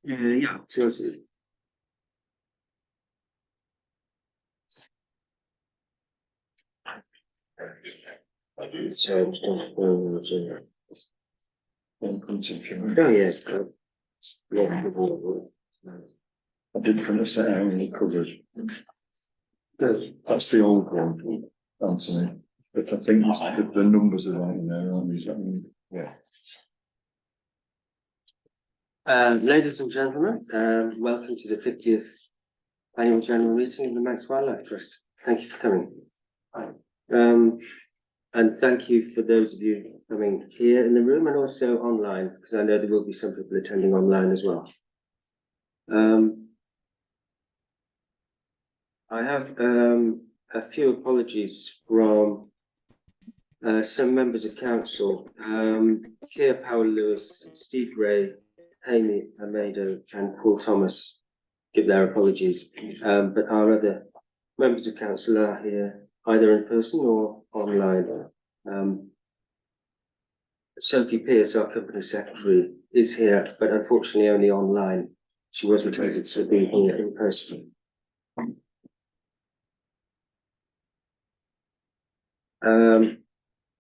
Yeah, seriously. So, oh yes. Yeah. I did print a set out in the coverage. That's the old one, Anthony. But I think the numbers are right in there, aren't they? Is that mean? Yeah. Ladies and gentlemen, welcome to the 50th Annual General Meeting of the Manx Wildlife Trust. Thank you for coming. And thank you for those of you coming here in the room and also online, because I know there will be some people attending online as well. I have a few apologies from some members of council, Keir Powell-Lewis, Steve Gray, Amy Amado and Paul Thomas give their apologies, but our other members of council are here either in person or online. Sophie Pearce, our company secretary, is here, but unfortunately only online. She wasn't able to be here in person.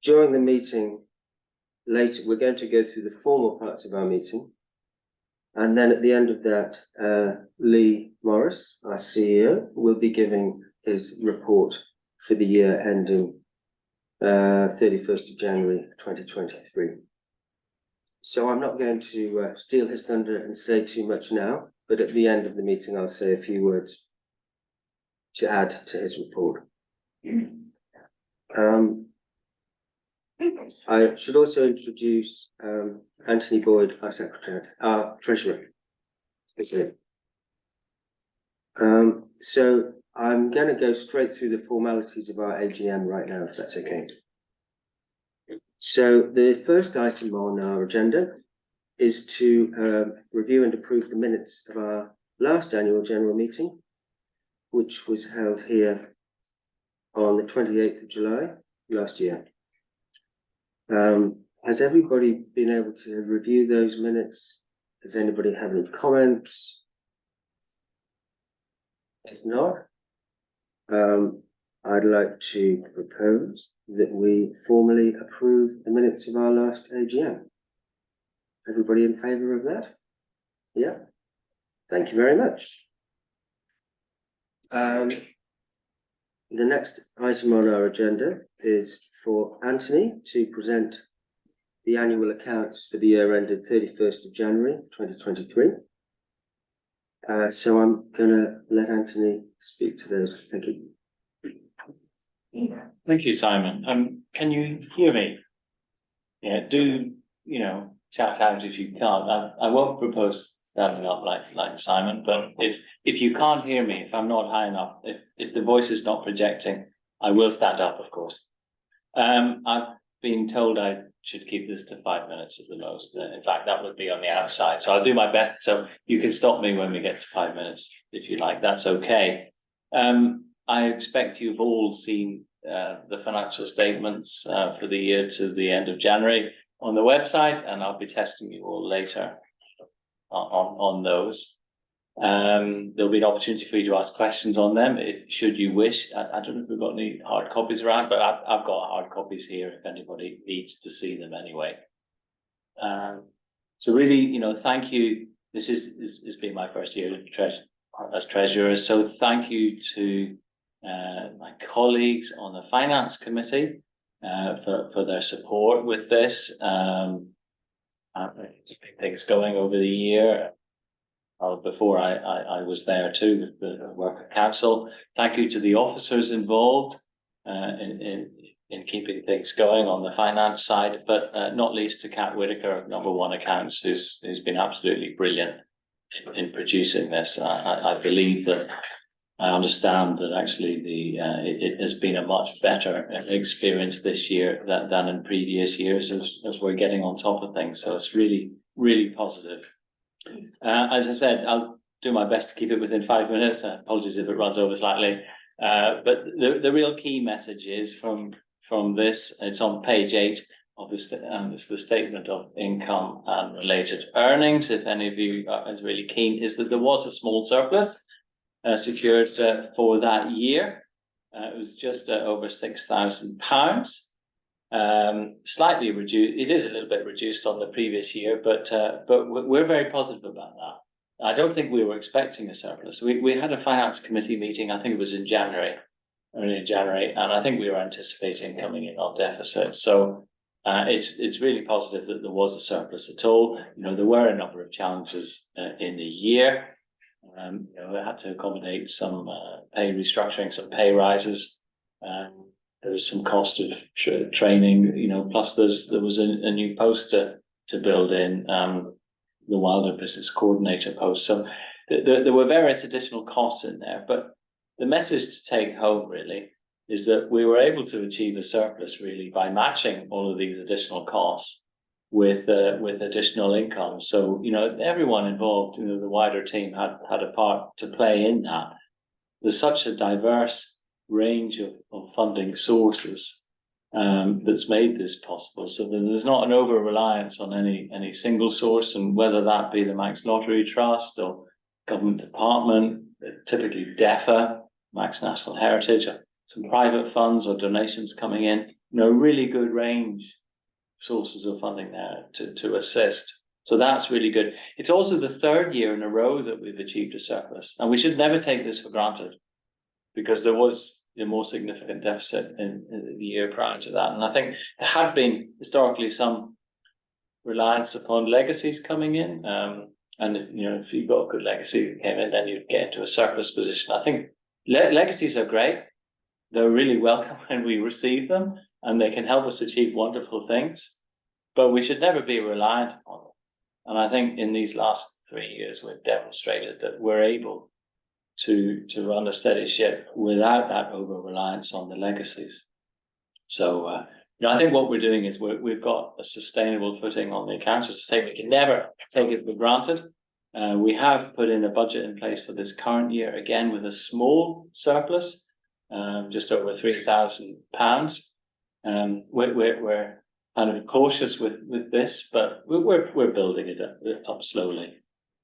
During the meeting later, we're going to go through the formal parts of our meeting. And then at the end of that, Lee Morris, our CEO, will be giving his report for the year ending 31st of January 2023. So I'm not going to steal his thunder and say too much now, but at the end of the meeting, I'll say a few words to add to his report. I should also introduce Anthony Boyd, our secretary, our treasurer. So I'm going to go straight through the formalities of our AGM right now, if that's okay. So the first item on our agenda is to review and approve the minutes of our last annual general meeting, which was held here on the 28th of July last year. Has everybody been able to review those minutes? Does anybody have any comments? If not, I'd like to propose that we formally approve the minutes of our last AGM. Everybody in favour of that? Yeah. Thank you very much. The next item on our agenda is for Anthony to present the annual accounts for the year ended 31st of January 2023. So I'm going to let Anthony speak to those. Thank you. Thank you, Simon. Can you hear me? Yeah, do, shout out if you can't. I won't propose standing up like Simon, but if you can't hear me, if I'm not high enough, if the voice is not projecting, I will stand up, of course. I've been told I should keep this to 5 minutes at the most. In fact, that would be on the outside. So I'll do my best. So you can stop me when we get to 5 minutes, if you like. That's okay. I expect you've all seen the financial statements for the year to the end of January on the website, and I'll be testing you all later on those. There'll be an opportunity for you to ask questions on them should you wish. I don't know if we've got any hard copies around, but I've got hard copies here if anybody needs to see them anyway. So really, thank you. This has been my first year as treasurer, so thank you to my colleagues on the finance committee for their support with this. Things going over the year. Before I was there too, the work at council. Thank you to the officers involved in keeping things going on the finance side, but not least to Kat Whitaker, number 1 accounts, who's been absolutely brilliant in producing this. I believe that I understand that actually it has been a much better experience this year than in previous years as we're getting on top of things. So it's really, really positive. As I said, I'll do my best to keep it within 5 minutes. Apologies if it runs over slightly. But the real key message is from this, it's on page 8 of this, it's the statement of income and related earnings. If any of you are really keen, is that there was a small surplus secured for that year. It was just over £6,000. Slightly reduced. It is a little bit reduced on the previous year, but we're very positive about that. I don't think we were expecting a surplus. We had a finance committee meeting, I think it was in January, early in January, and I think we were anticipating coming in on deficit. So it's really positive that there was a surplus at all. You know, there were a number of challenges in the year. You know, we had to accommodate some pay restructuring, some pay rises. There was some cost of training, you know, plus there was a new post to build in, the Wilder Business Coordinator post. So there were various additional costs in there, but the message to take home really is that we were able to achieve a surplus really by matching all of these additional costs with additional income. So, you know, everyone involved, you know, the wider team had a part to play in that. There's such a diverse range of funding sources that's made this possible, so that there's not an over reliance on any single source, and whether that be the Manx Lottery Trust or government department, typically DEFA, Manx National Heritage, some private funds or donations coming in, you know, really good range sources of funding there to assist. So that's really good. It's also the 3rd year in a row that we've achieved a surplus, and we should never take this for granted, because there was a more significant deficit in the year prior to that. And I think there had been historically some reliance upon legacies coming in. And you know, if you've got a good legacy that came in, then you'd get into a surplus position. I think legacies are great. They're really welcome when we receive them, and they can help us achieve wonderful things. But we should never be reliant on them. And I think in these last 3 years, we've demonstrated that we're able to run a steady ship without that over reliance on the legacies. So you know, I think what we're doing is we've got a sustainable footing on the accounts. As I say, we can never take it for granted. We have put in a budget in place for this current year, again with a small surplus, just over £3,000. We're kind of cautious with this, but we're building it up slowly.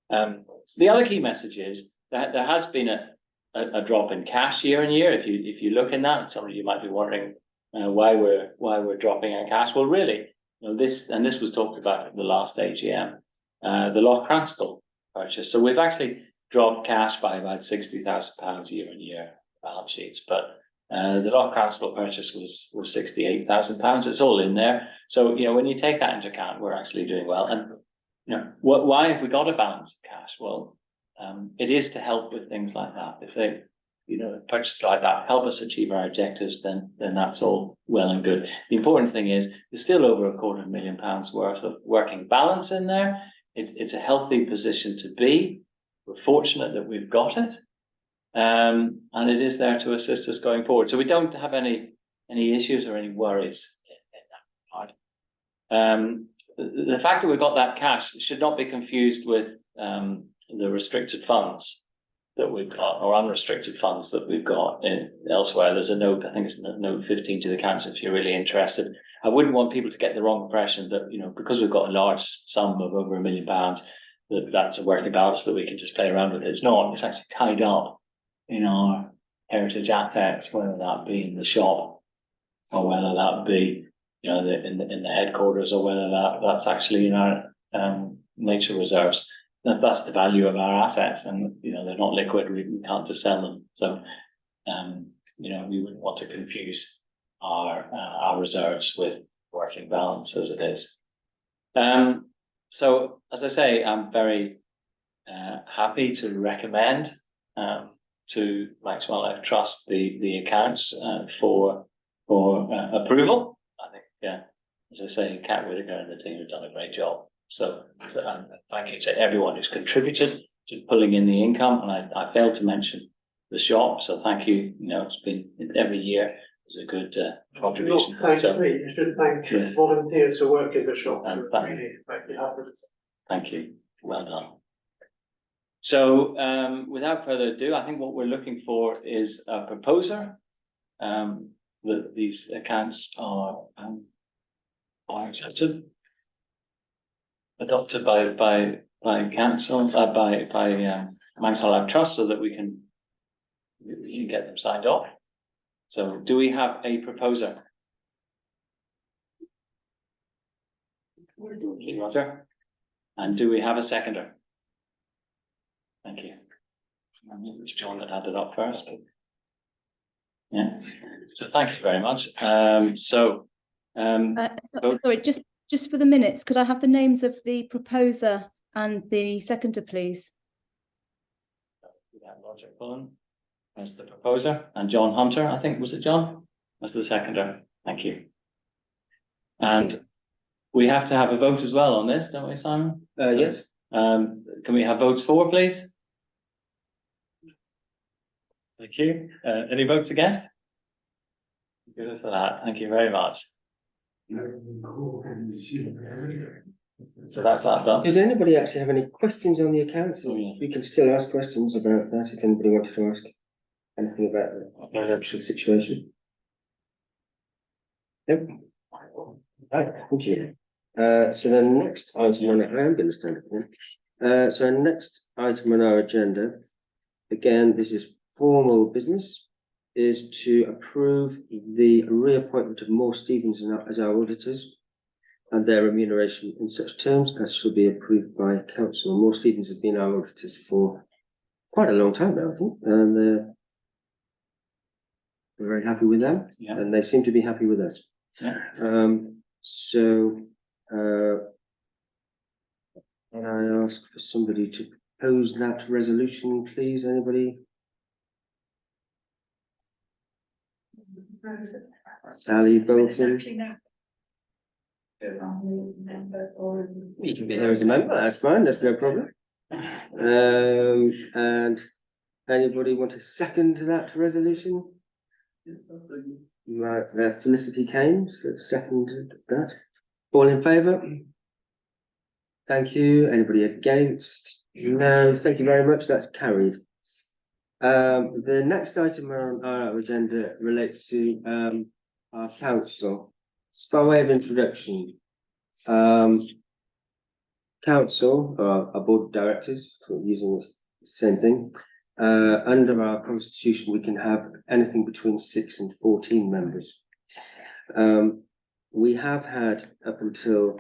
The other key message is that there has been a drop in cash year on year. If you look in that, some of you might be wondering why we're dropping our cash. Well, really, you know, this was talked about at the last AGM, the Loch Cranstall purchase. So we've actually dropped cash by about £60,000 year on year balance sheets, but the Loch Cranstall purchase was £68,000. It's all in there. So, you know, when you take that into account, we're actually doing well. And you know, why have we got a balance of cash? Well, it is to help with things like that. If they, you know, purchases like that help us achieve our objectives, then that's all well and good. The important thing is there's still over £250,000 worth of working balance in there. It's a healthy position to be. We're fortunate that we've got it, and it is there to assist us going forward. So we don't have any issues or any worries in that part. The fact that we've got that cash should not be confused with the restricted funds that we've got, or unrestricted funds that we've got elsewhere. There's a note, I think it's note 15 to the accounts if you're really interested. I wouldn't want people to get the wrong impression that, you know, because we've got a large sum of over £1 million, that's a working balance that we can just play around with. It's not. It's actually tied up in our heritage assets, whether that be in the shop or whether that be, you know, in the headquarters, or whether that's actually in our nature reserves. That's the value of our assets, and you know, they're not liquid. We can't just sell them. So you know, we wouldn't want to confuse our reserves with working balance as it is. So as I say, I'm very happy to recommend to Manx Wildlife Trust the accounts for approval. I think, yeah, as I say, Kat Whitaker and the team have done a great job. So thank you to everyone who's contributed to pulling in the income. And I failed to mention the shop, so thank you. You know, it's been every year is a good contribution. Thank you. You should thank volunteers who work in the shop. And thank you. Well done. So, without further ado, I think what we're looking for is a proposer. That these accounts are accepted, adopted by council, by Mansell Lab Trust, so that we can get them signed off. So, do we have a proposer? Roger. And do we have a seconder? Thank you. It was John that had it up first. But yeah. So thank you very much. Sorry, just for the minutes, could I have the names of the proposer and the seconder, please? Roger Cullen as the proposer, and John Hunter, I think, was it John? As the seconder. Thank you. Thank you. We have to have a vote as well on this, don't we, Simon? Yes. Can we have votes for, please? Thank you. Any votes against? Good for that. Thank you very much. So that's that done. Did anybody actually have any questions on the accounts? Oh, yeah. We can still ask questions about that if anybody wanted to ask anything about the financial situation. Yep. Right, thank you. So the next item on it, I am going to stand up again. So next item on our agenda, again, this is formal business, is to approve the reappointment of Moore Stephens as our auditors and their remuneration in such terms as shall be approved by council. Moore Stephens have been our auditors for quite a long time now, I think, and we're very happy with them, Yeah. and they seem to be happy with us. Yeah. Can I ask for somebody to propose that resolution, please? Anybody? Sally Bolton. You can be here as a member, that's fine, that's no problem. And anybody want to second that resolution? Right, Felicity Kames, seconded that. All in favour? Thank you. Anybody against? No, thank you very much, that's carried. The next item on our agenda relates to our council. Just by way of introduction, council, our board of directors, for using the same thing, under our constitution, we can have anything between 6 and 14 members. We have had up until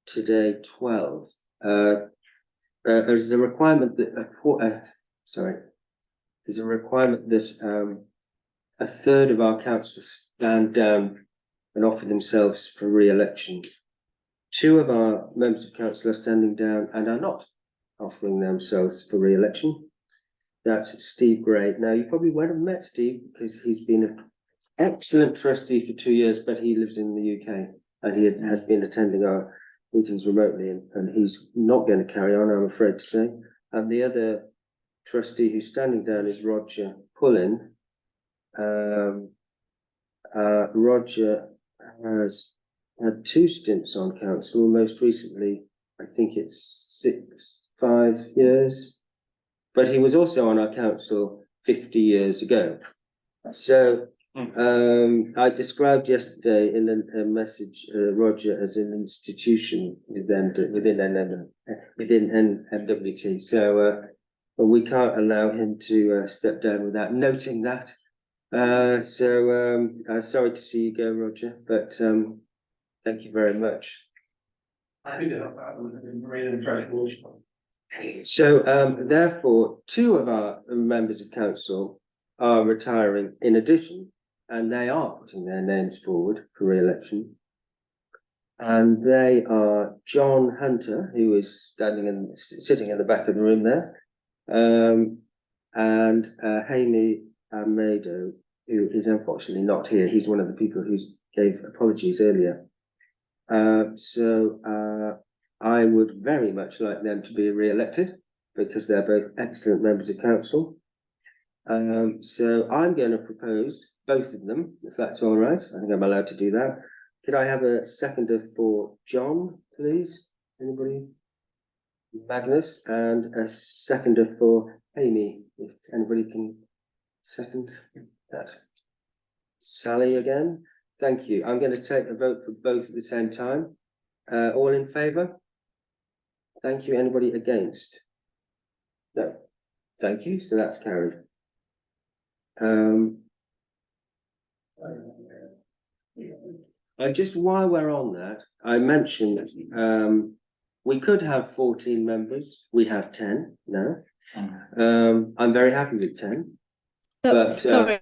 today 12. There's a requirement that there's a requirement that a third of our councillors stand down and offer themselves for re-election. 2 of our members of council are standing down and are not offering themselves for re-election. That's Steve Gray. Now, you probably won't have met Steve because he's been an excellent trustee for 2 years, but he lives in the UK and he has been attending our meetings remotely, and he's not going to carry on, I'm afraid to say. And the other trustee who's standing down is Roger Pullin. Roger has had 2 stints on council, most recently, I think it's 5 years, but he was also on our council 50 years ago. So I described yesterday in a message Roger as an institution within MWT. So we can't allow him to step down without noting that. Sorry to see you go, Roger, but thank you very much. So therefore, 2 of our members of council are retiring in addition, and they are putting their names forward for re-election. And they are John Hunter, who is sitting in the back of the room there, and Hayley Amado, who is unfortunately not here. He's one of the people who gave apologies earlier. I would very much like them to be re-elected because they're both excellent members of council. So I'm going to propose both of them, if that's all right. I think I'm allowed to do that. Could I have a seconder for John, please? Anybody? Magnus, and a seconder for Amy, if anybody can second that. Sally again, thank you. I'm going to take a vote for both at the same time. All in favour? Thank you. Anybody against? No. Thank you. So that's carried. Just while we're on that, I mentioned we could have 14 members. We have 10 now. I'm very happy with 10. So, But, sorry,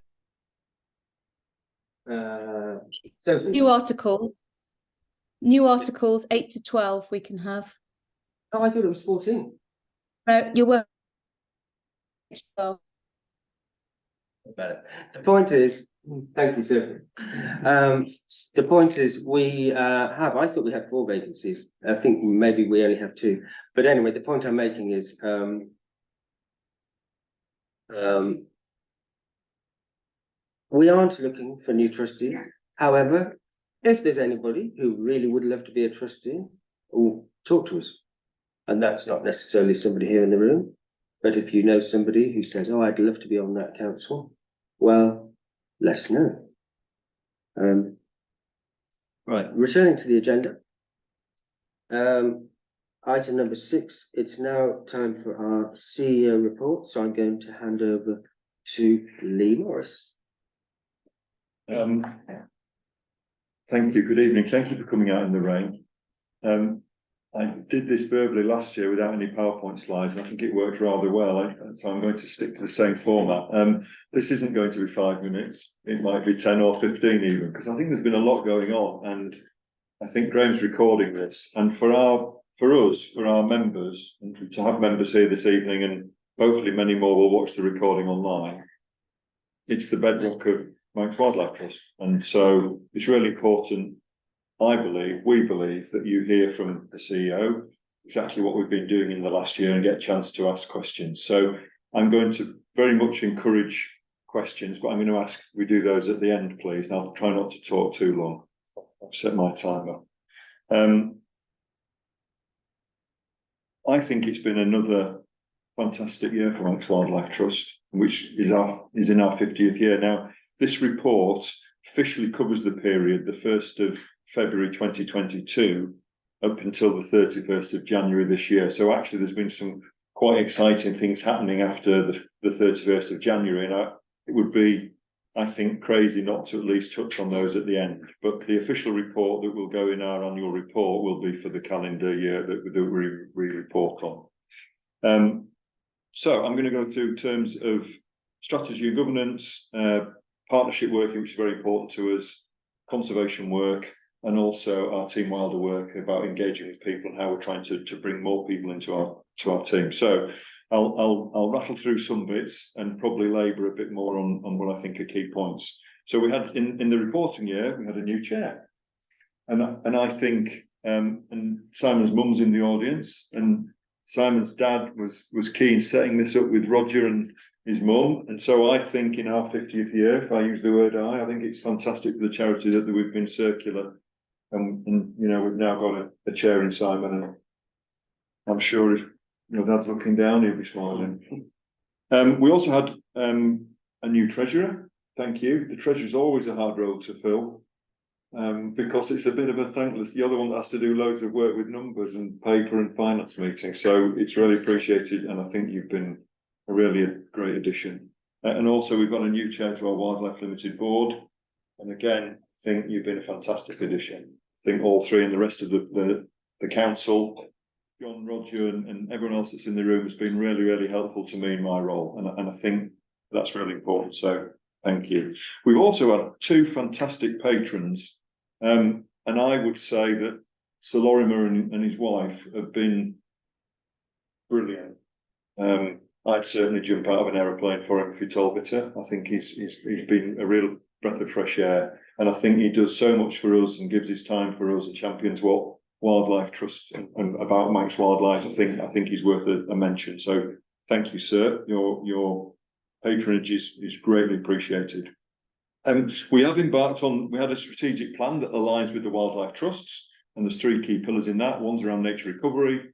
so new articles, 8 to 12 we can have. oh, I thought it was 14. No, you were. 12. The point is, thank you, sir. The point is, we have. I thought we had 4 vacancies. I think maybe we only have 2. But anyway, the point I'm making is, we aren't looking for new trustees. However, if there's anybody who really would love to be a trustee, talk to us. And that's not necessarily somebody here in the room. But if you know somebody who says, oh, I'd love to be on that council, well, let us know. Right, returning to the agenda. Item number 6, it's now time for our CEO report. So I'm going to hand over to Lee Morris. Thank you. Good evening. Thank you for coming out in the rain. I did this verbally last year without any PowerPoint slides, and I think it worked rather well. So I'm going to stick to the same format. This isn't going to be 5 minutes. It might be 10 or 15 even, because I think there's been a lot going on, and I think Graham's recording this. And for our members, and to have members here this evening, and hopefully many more will watch the recording online, it's the bedrock of Manx Wildlife Trust. And so it's really important, we believe, that you hear from the CEO exactly what we've been doing in the last year and get a chance to ask questions. So I'm going to very much encourage questions, but I'm going to ask we do those at the end, please. And I'll try not to talk too long. I've set my timer. I think it's been another fantastic year for Manx Wildlife Trust, which is in our 50th year. Now, this report officially covers the period, the 1st of February 2022 up until the 31st of January this year. So actually there's been some quite exciting things happening after the 31st of January, and it would be, I think, crazy not to at least touch on those at the end. But the official report that will go in our annual report will be for the calendar year that we report on. So I'm going to go through terms of strategy and governance, partnership working, which is very important to us, conservation work, and also our Team Wilder work about engaging with people and how we're trying to bring more people into our team. So I'll rattle through some bits and probably labour a bit more on what I think are key points. So we had in the reporting year, we had a new chair, and I think and Simon's mum's in the audience, and Simon's dad was keen setting this up with Roger and his mum, and so I think in our 50th year, if I use the word I think it's fantastic for the charity that we've been circular, and you know, we've now got a chair in Simon, and I'm sure if Dad's looking down, he'll be smiling. We also had a new treasurer. Thank you. The treasurer's always a hard role to fill, because it's a bit of a thankless. You're the one that has to do loads of work with numbers and paper and finance meetings, so it's really appreciated, and I think you've been a really great addition. And also we've got a new chair to our Wildlife Limited board, and again, I think you've been a fantastic addition. I think all three and the rest of the council, John, Roger, and everyone else that's in the room has been really, really helpful to me in my role, and I think that's really important. So thank you. We've also had two fantastic patrons, and I would say that Sir Lorimer and his wife have been brilliant. I'd certainly jump out of an aeroplane for him if he told me to. I think he's been a real breath of fresh air, and I think he does so much for us and gives his time for us and champions what Wildlife Trust and about Manx Wildlife. I think he's worth a mention. So thank you, sir. Your patronage is greatly appreciated. We have we had a strategic plan that aligns with the Wildlife Trusts, and there's three key pillars in that. One's around nature recovery,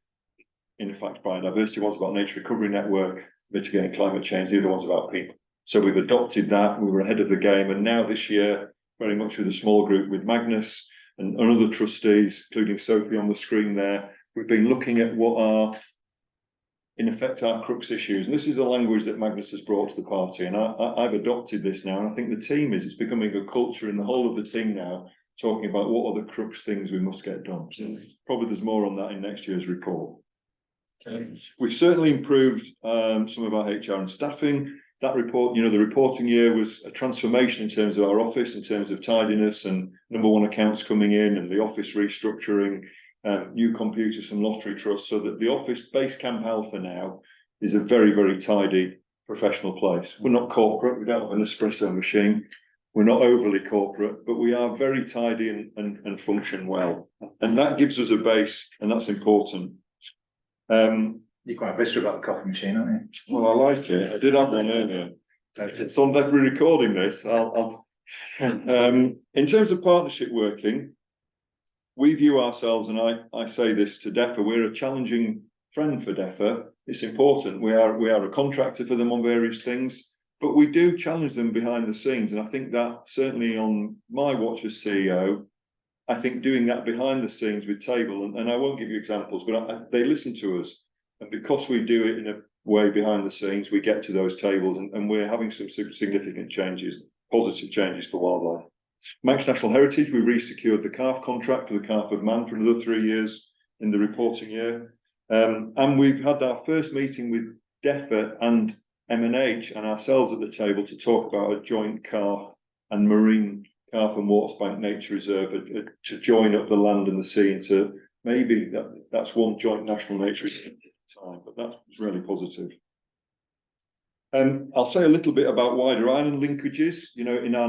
in fact biodiversity, one's about nature recovery network, mitigating climate change, the other one's about people. So we've adopted that, we were ahead of the game, and now this year, very much with a small group with Magnus and other trustees, including Sophie on the screen there, we've been looking at what are, in effect, our crux issues. And this is the language that Magnus has brought to the party, and I've adopted this now, and I think the team it's becoming a culture in the whole of the team now, talking about what are the crux things we must get done. So probably there's more on that in next year's report. We've certainly improved some of our HR and staffing. That report, you know, the reporting year was a transformation in terms of our office, in terms of tidiness and number one accounts coming in and the office restructuring, new computers and lottery trusts, so that the office base Camp Alpha now is a very, very tidy professional place. We're not corporate, we don't have an espresso machine, we're not overly corporate, but we are very tidy and function well. And that gives us a base, and that's important. You're quite bitter about the coffee machine, aren't you? Well, I like it. I did have one earlier. It's on every recording this. In terms of partnership working, we view ourselves, and I say this to DEFA, we're a challenging friend for DEFA. It's important. We are a contractor for them on various things, but we do challenge them behind the scenes. And I think that certainly on my watch as CEO, I think doing that behind the scenes with Table, and I won't give you examples, but they listen to us. And because we do it in a way behind the scenes, we get to those tables, and we're having some significant changes, positive changes for wildlife. Manx National Heritage, we re-secured the calf contract for the calf of man for another 3 years in the reporting year. And we've had our first meeting with DEFA and M&H and ourselves at the table to talk about a joint calf and marine calf and Lloyds Bank nature reserve to join up the land and the sea into maybe that's one joint national nature reserve. Time, but that's really positive. I'll say a little bit about wider island linkages. You know, in our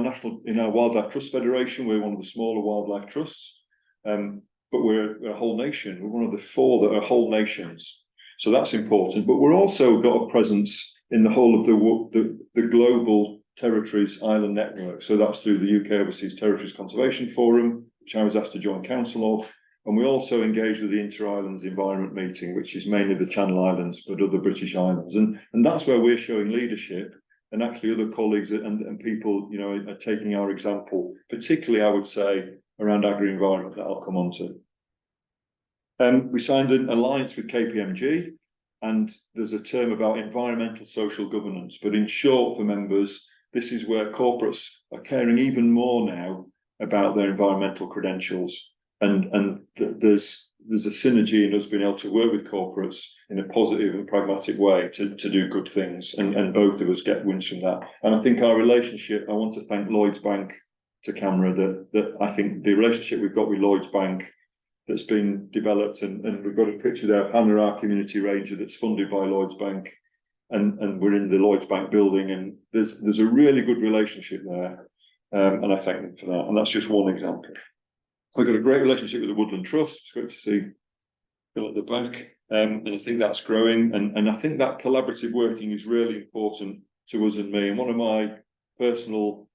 Wildlife Trust Federation, we're one of the smaller wildlife trusts, but we're a whole nation. We're one of the 4 that are whole nations, so that's important. But we're also got a presence in the whole of the global territories island network. So that's through the UK Overseas Territories Conservation Forum, which I was asked to join council of. And we also engage with the Inter-Islands Environment Meeting, which is mainly the Channel Islands, but other British islands. And that's where we're showing leadership, and actually other colleagues and people, you know, are taking our example, particularly, I would say, around agri-environment that I'll come on to. We signed an alliance with KPMG, and there's a term about environmental social governance. But in short, for members, this is where corporates are caring even more now about their environmental credentials. And there's a synergy in us being able to work with corporates in a positive and pragmatic way to do good things, and both of us get wins from that. And I think our relationship, I want to thank Lloyds Bank to camera, that I think the relationship we've got with Lloyds Bank that's been developed, and we've got a picture there of Hannah, our community ranger, that's funded by Lloyds Bank, and we're in the Lloyds Bank building, and there's a really good relationship there, and I thank them for that. And that's just one example. We've got a great relationship with the Woodland Trust. It's great to see Bill at the back, and I think that's growing. And I think that collaborative working is really important to us and me. And one of my personal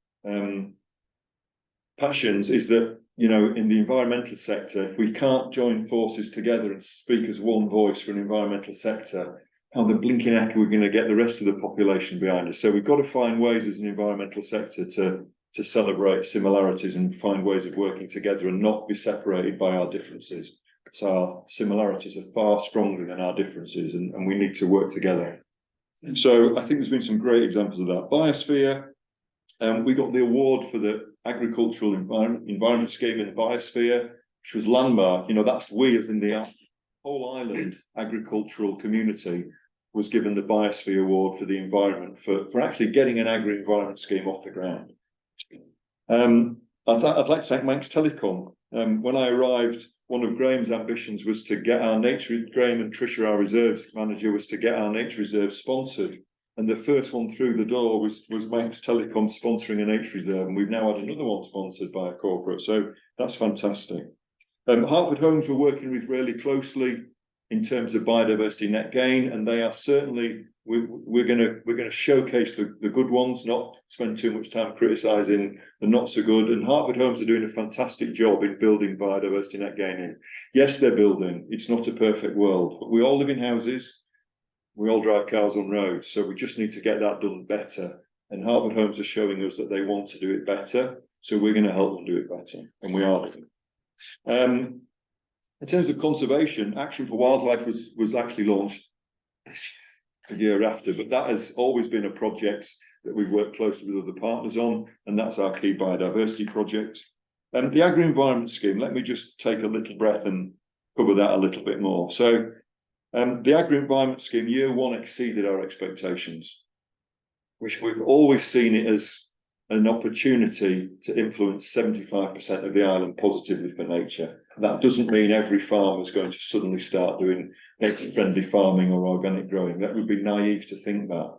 passions is that, you know, in the environmental sector, if we can't join forces together and speak as one voice for an environmental sector, how the blinking heck are we going to get the rest of the population behind us? So we've got to find ways as an environmental sector to celebrate similarities and find ways of working together and not be separated by our differences. Because our similarities are far stronger than our differences, and we need to work together. So I think there's been some great examples of that. Biosphere, we got the award for the agricultural environment scheme in the biosphere, which was landmark. You know, that's we as in the whole island agricultural community was given the Biosphere Award for the environment for actually getting an agri-environment scheme off the ground. I'd like to thank Manx Telecom. When I arrived, one of Graham's ambitions was to get our Graham and Tricia, our reserves manager, was to get our nature reserve sponsored. And the first one through the door was Manx Telecom sponsoring a nature reserve. And we've now had another one sponsored by a corporate. So that's fantastic. Hartford Homes we're working with really closely in terms of biodiversity net gain, and they are certainly, we're gonna showcase the good ones, not spend too much time criticising the not so good. And Hartford Homes are doing a fantastic job in building biodiversity net gain in. Yes, they're building. It's not a perfect world, but we all live in houses. We all drive cars on roads, so we just need to get that done better. And Hartford Homes are showing us that they want to do it better, so we're going to help them do it better, and we are doing. In terms of conservation, Action for Wildlife was actually launched a year after, but that has always been a project that we've worked closely with other partners on, and that's our key biodiversity project. The agri-environment scheme, let me just take a little breath and cover that a little bit more. So the agri-environment scheme, year one exceeded our expectations, which we've always seen it as an opportunity to influence 75% of the island positively for nature. That doesn't mean every farmer is going to suddenly start doing nature-friendly farming or organic growing. That would be naive to think that.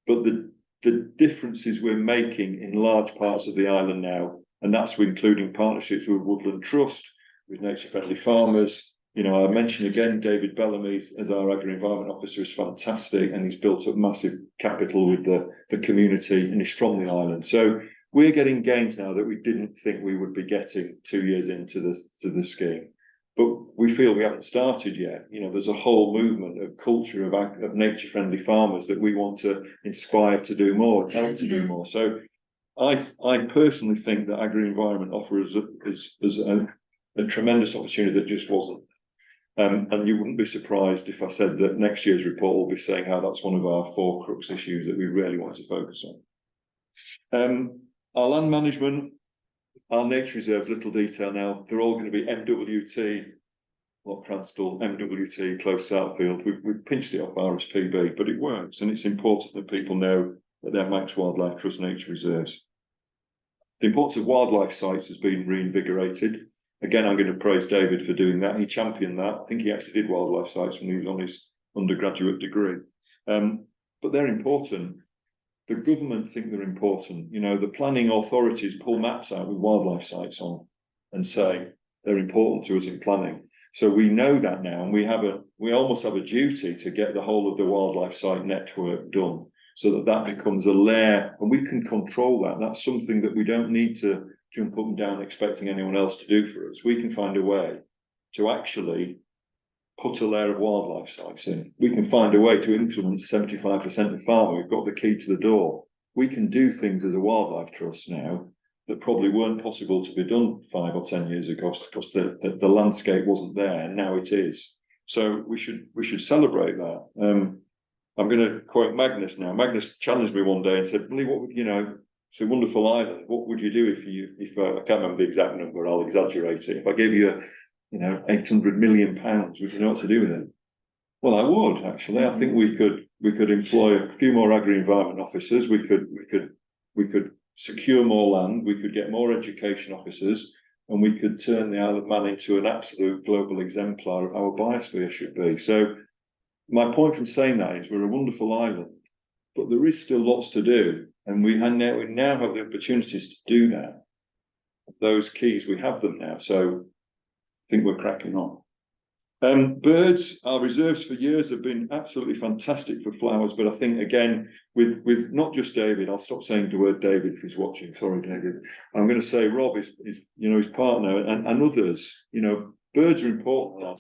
But the differences we're making in large parts of the island now, and that's including partnerships with Woodland Trust, with nature-friendly farmers. You know, I mentioned again, David Bellamy as our agri-environment officer is fantastic, and he's built up massive capital with the community, and he's from the island. So we're getting gains now that we didn't think we would be getting 2 years into the scheme. But we feel we haven't started yet. You know, there's a whole movement of culture of nature-friendly farmers that we want to inspire to do more, help to do more. So I personally think that agri-environment offers is a tremendous opportunity that just wasn't. And you wouldn't be surprised if I said that next year's report will be saying how that's one of our 4 crux issues that we really want to focus on. Our land management, our nature reserves, little detail now, they're all going to be MWT, Loch Cranstall, MWT, Close Southfield. We've pinched it off RSPB, but it works, and it's important that people know that they're Manx Wildlife Trust nature reserves. The importance of wildlife sites has been reinvigorated. Again, I'm going to praise David for doing that. He championed that. I think he actually did wildlife sites when he was on his undergraduate degree. But they're important. The government think they're important. You know, the planning authorities pull maps out with wildlife sites on and say they're important to us in planning. So we know that now, and we almost have a duty to get the whole of the wildlife site network done, so that becomes a layer, and we can control that. That's something that we don't need to jump up and down expecting anyone else to do for us. We can find a way to actually put a layer of wildlife sites in. We can find a way to influence 75% of farmers. We've got the key to the door. We can do things as a wildlife trust now that probably weren't possible to be done 5 or 10 years ago, because the landscape wasn't there, and now it is. So we should celebrate that. I'm going to quote Magnus now. Magnus challenged me one day and said, "Lee, what would you know? It's a wonderful island. What would you do if I can't remember the exact number, I'll exaggerate it. If I gave you, £800 million, would you know what to do with it?" Well, I would actually. I think we could employ a few more agri-environment officers. We could secure more land. We could get more education officers, and we could turn the Isle of Man into an absolute global exemplar of how a biosphere should be. So my point from saying that is we're a wonderful island, but there is still lots to do. And we now have the opportunities to do that. Those keys, we have them now. So I think we're cracking on. Birds, our reserves for years have been absolutely fantastic for flowers. But I think, again, with not just David, I'll stop saying the word David if he's watching. Sorry, David. I'm going to say Rob is his partner and others. Birds are important in our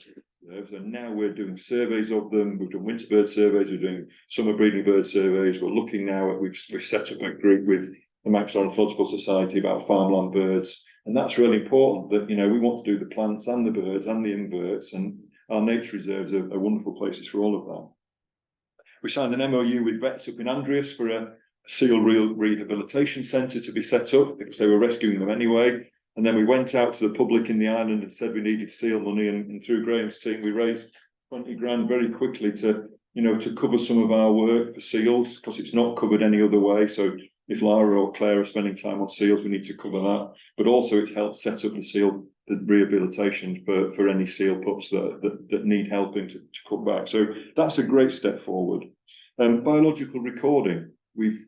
reserves, and now we're doing surveys of them. We've done winter bird surveys, we're doing summer breeding bird surveys. We're looking now at, we've set up a group with the Manx Ornithological Society about farmland birds. And that's really important that, we want to do the plants and the birds and the inverts, and our nature reserves are wonderful places for all of that. We signed an MOU with vets up in Andreas for a seal rehabilitation centre to be set up, because they were rescuing them anyway. And then we went out to the public in the island and said we needed seal money, and through Graham's team, we raised 20 grand very quickly to cover some of our work for seals, because it's not covered any other way. So if Lara or Claire are spending time on seals, we need to cover that. But also it's helped set up the rehabilitation for any seal pups that need helping to cut back. So that's a great step forward. Biological recording, we've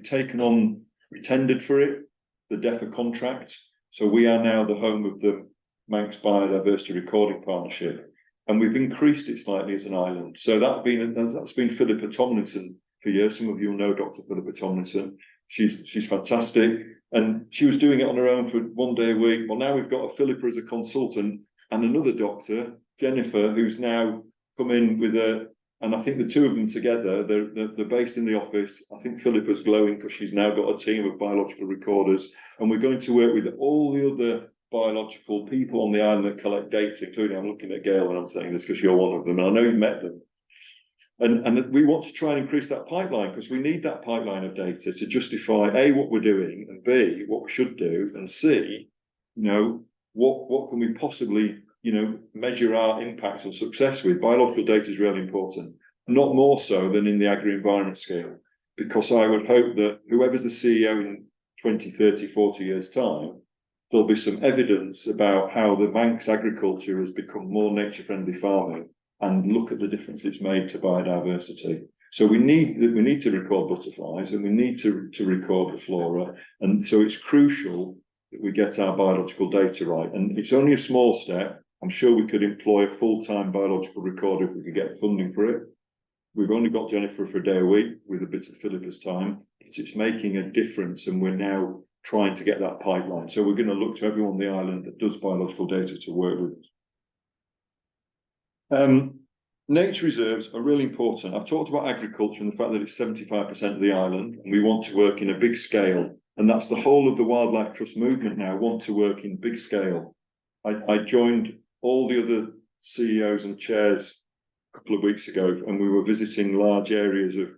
taken on, we tendered for it, the DEFA contract. So we are now the home of the Manx Biodiversity Recording Partnership. and we've increased it slightly as an island. So that's been Philippa Tomlinson for years. Some of you will know Dr. Philippa Tomlinson. She's fantastic, and she was doing it on her own for 1 day a week. Well, now we've got a Philippa as a consultant and another doctor, Jennifer, who's now come in with and I think the two of them together, they're based in the office. I think Philippa's glowing because she's now got a team of biological recorders, and we're going to work with all the other biological people on the island that collect data, including, I'm looking at Gail when I'm saying this because you're one of them, and I know you've met them. And we want to try and increase that pipeline because we need that pipeline of data to justify A, what we're doing, and B, what we should do, and C, what can we possibly, measure our impact and success with. Biological data is really important, not more so than in the agri-environment scale, because I would hope that whoever's the CEO in 20, 30, 40 years' time, there'll be some evidence about how the Manx agriculture has become more nature-friendly farming, and look at the difference it's made to biodiversity. So we need to record butterflies, and we need to record the flora, and so it's crucial that we get our biological data right. And it's only a small step. I'm sure we could employ a full-time biological recorder if we could get funding for it. We've only got Jennifer for a day a week with a bit of Philippa's time, but it's making a difference, and we're now trying to get that pipeline. So we're going to look to everyone on the island that does biological data to work with us. Nature reserves are really important. I've talked about agriculture and the fact that it's 75% of the island, and we want to work in a big scale. And that's the whole of the Wildlife Trust movement now, want to work in big scale. I joined all the other CEOs and chairs a couple of weeks ago, and we were visiting large areas of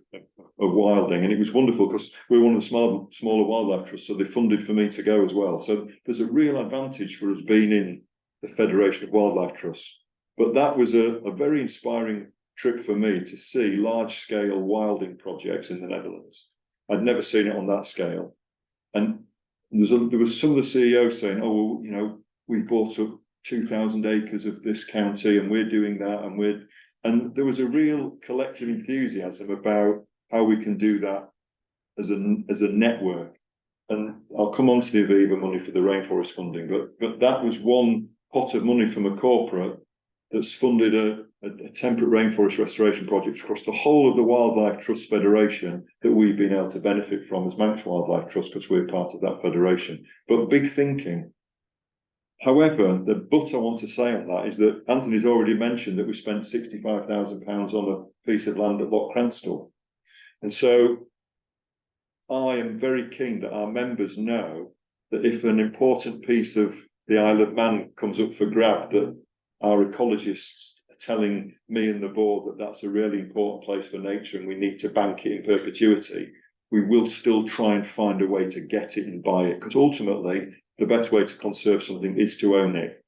wilding, and it was wonderful because we're one of the smaller wildlife trusts, so they funded for me to go as well. So there's a real advantage for us being in the Federation of Wildlife Trusts. But that was a very inspiring trip for me to see large-scale wilding projects in the Netherlands. I'd never seen it on that scale. And there was some of the CEOs saying, oh, well, we bought up 2,000 acres of this county, and we're doing that, and there was a real collective enthusiasm about how we can do that as a network. And I'll come on to the Aviva money for the rainforest funding, but that was one pot of money from a corporate that's funded a temperate rainforest restoration project across the whole of the Wildlife Trust Federation that we've been able to benefit from as Manx Wildlife Trust because we're part of that federation. But big thinking. However, the but I want to say on that is that Anthony's already mentioned that we spent £65,000 on a piece of land at Loch Cranstow. And so I am very keen that our members know that if an important piece of the Isle of Man comes up for grab, that our ecologists are telling me and the board that that's a really important place for nature and we need to bank it in perpetuity, we will still try and find a way to get it and buy it, because ultimately the best way to conserve something is to own it.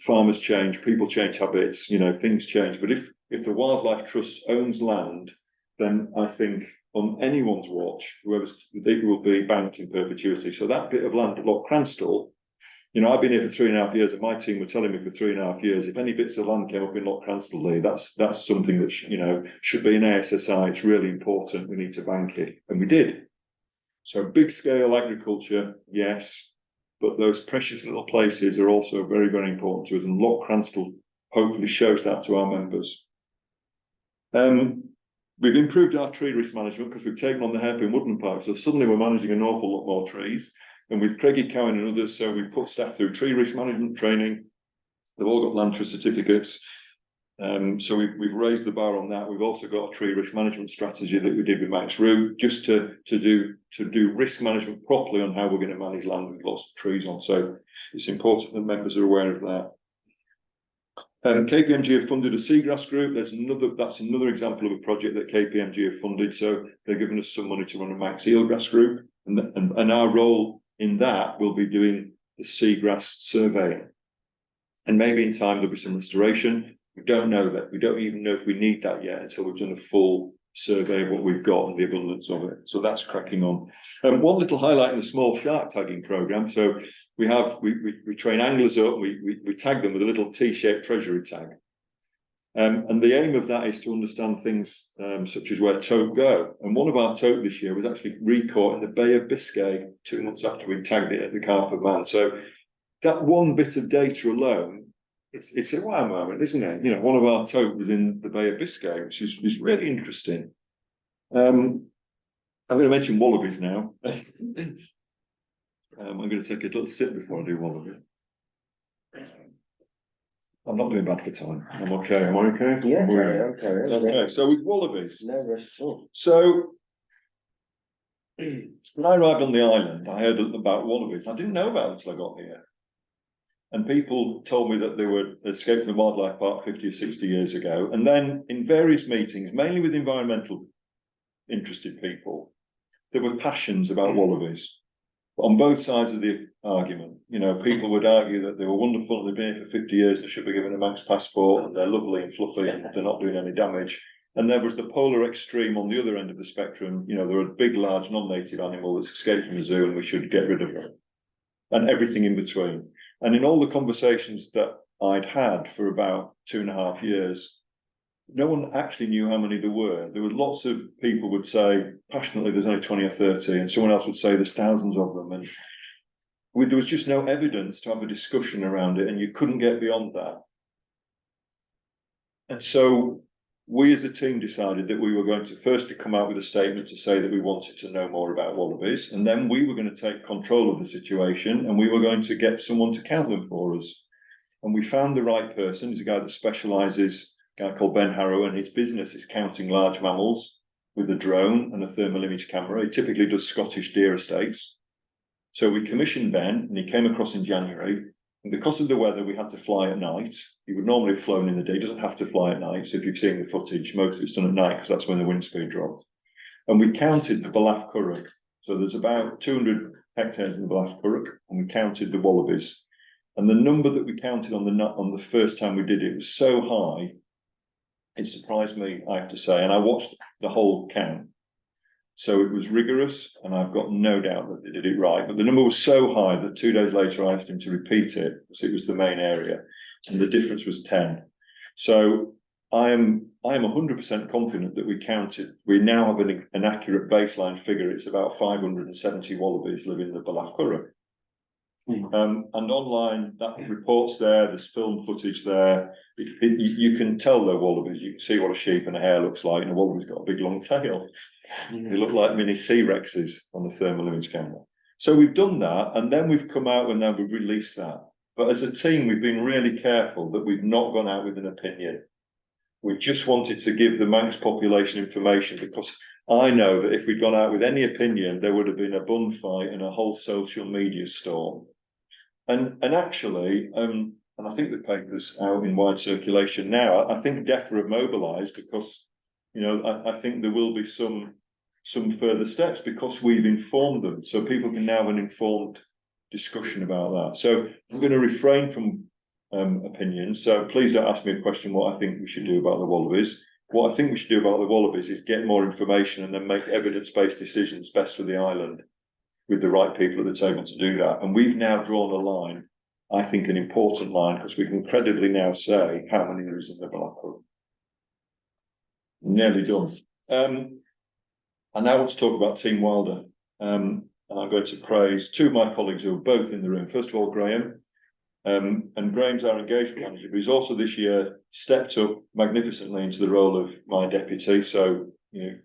Farmers change, people change habits, things change. But if the Wildlife Trust owns land, then I think on anyone's watch, it will be banked in perpetuity. So that bit of land at Loch Cranstow, I've been here for 3.5 years, and my team were telling me for 3.5 years, if any bits of land came up in Loch Cranstow, that's something that should be an ASSI. It's really important. We need to bank it, and we did. So big scale agriculture, yes. But those precious little places are also very, very important to us, and Loch Cranstow hopefully shows that to our members. We've improved our tree risk management because we've taken on the Hairpin Woodland Park, so suddenly we're managing an awful lot more trees. And with Craigie Cowan and others, so we've put staff through tree risk management training. They've all got land trust certificates. So we've raised the bar on that. We've also got a tree risk management strategy that we did with Max Root, just to do risk management properly on how we're going to manage land with lots of trees on. So it's important that members are aware of that. KPMG have funded a seagrass group. That's another example of a project that KPMG have funded. So they're giving us some money to run a Manx eelgrass group, and our role in that will be doing the seagrass survey. And maybe in time there'll be some restoration. We don't know that. We don't even know if we need that yet until we've done a full survey of what we've got and the abundance of it. So that's cracking on. One little highlight in the small shark tagging program. So we train anglers up. We tag them with a little T-shaped treasury tag. And the aim of that is to understand things such as where tope go. And one of our tope this year was actually recaught in the Bay of Biscay 2 months after we tagged it at the Carp of Man. So that one bit of data alone it's a wow moment, isn't it? You know, one of our tote was in the Bay of Biscay, which is really interesting. I'm going to mention wallabies now. I'm going to take a little sip before I do wallabies. I'm not doing bad for time. I'm okay. Am I okay? Yeah, Okay. Okay. So with wallabies. No rush at all. So when I arrived on the island, I heard about wallabies. I didn't know about them until I got here. And people told me that they were escaped from the wildlife park 50 or 60 years ago. And then in various meetings, mainly with environmental interested people, there were passions about wallabies. On both sides of the argument, you know, people would argue that they were wonderful, they've been here for 50 years, they should be given a Manx passport, and they're lovely and fluffy, and they're not doing any damage. And there was the polar extreme on the other end of the spectrum. You know, they're a big, large, non-native animal that's escaped from the zoo, and we should get rid of them. And everything in between. And in all the conversations that I'd had for about 2.5 years, no one actually knew how many there were. There were lots of people would say passionately there's only 20 or 30, and someone else would say there's thousands of them. And there was just no evidence to have a discussion around it, and you couldn't get beyond that. And so we as a team decided that we were going to first come out with a statement to say that we wanted to know more about wallabies, and then we were going to take control of the situation, and we were going to get someone to count them for us. And we found the right person. He's a guy that specialises, guy called Ben Harrow, and his business is counting large mammals with a drone and a thermal image camera. He typically does Scottish deer estates. So we commissioned Ben, and he came across in January. And because of the weather, we had to fly at night. He would normally have flown in the day. He doesn't have to fly at night. So if you've seen the footage, most of it's done at night because that's when the wind speed dropped. And we counted the Balaf Curragh. So there's about 200 hectares in the Balaf Curragh, and we counted the wallabies. And the number that we counted on the first time we did it was so high, it surprised me, I have to say, and I watched the whole count. So it was rigorous, and I've got no doubt that they did it right. But the number was so high that 2 days later I asked him to repeat it, because it was the main area, and the difference was 10. So I am 100% confident that we counted. We now have an accurate baseline figure. It's about 570 wallabies live in the Balaf Curragh. And online, that report's there, there's film footage there. You can tell they're wallabies. You can see what a sheep and a hare looks like, and a wallaby's got a big long tail. They look like mini T-Rexes on the thermal image camera. So we've done that, and then we've come out and now we've released that. But as a team, we've been really careful that we've not gone out with an opinion. We just wanted to give the Manx population information, because I know that if we'd gone out with any opinion, there would have been a bun fight and a whole social media storm. And actually, and I think the paper's out in wide circulation now, I think DEFRA have mobilised, because, you know, I think there will be some further steps because we've informed them. So people can now have an informed discussion about that. So I'm going to refrain from opinions. So please don't ask me a question what I think we should do about the wallabies. What I think we should do about the wallabies is get more information and then make evidence-based decisions best for the island, with the right people at the table to do that. And we've now drawn a line, I think an important line, because we can credibly now say how many there is in the Balaf Curragh. Nearly done. I now want to talk about Team Wilder. And I'm going to praise two of my colleagues who are both in the room. First of all, Graham. And Graham's our engagement manager, but he's also this year stepped up magnificently into the role of my deputy. So, you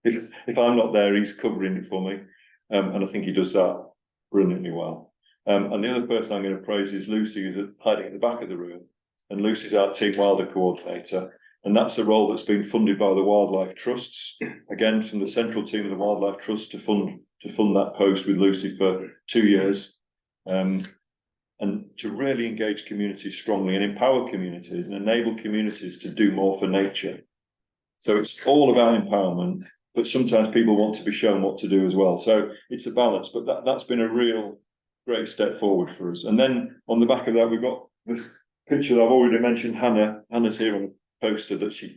know, if I'm not there, he's covering it for me. And I think he does that brilliantly well. And the other person I'm going to praise is Lucy, who's hiding at the back of the room. And Lucy's our Team Wilder coordinator. And that's a role that's been funded by the Wildlife Trusts. Again, from the central team of the Wildlife Trust to fund that post with Lucy for 2 years. And to really engage communities strongly and empower communities and enable communities to do more for nature. So it's all about empowerment, but sometimes people want to be shown what to do as well. So it's a balance, but that's been a real great step forward for us. And then on the back of that, we've got this picture that I've already mentioned. Hannah's here on the poster that she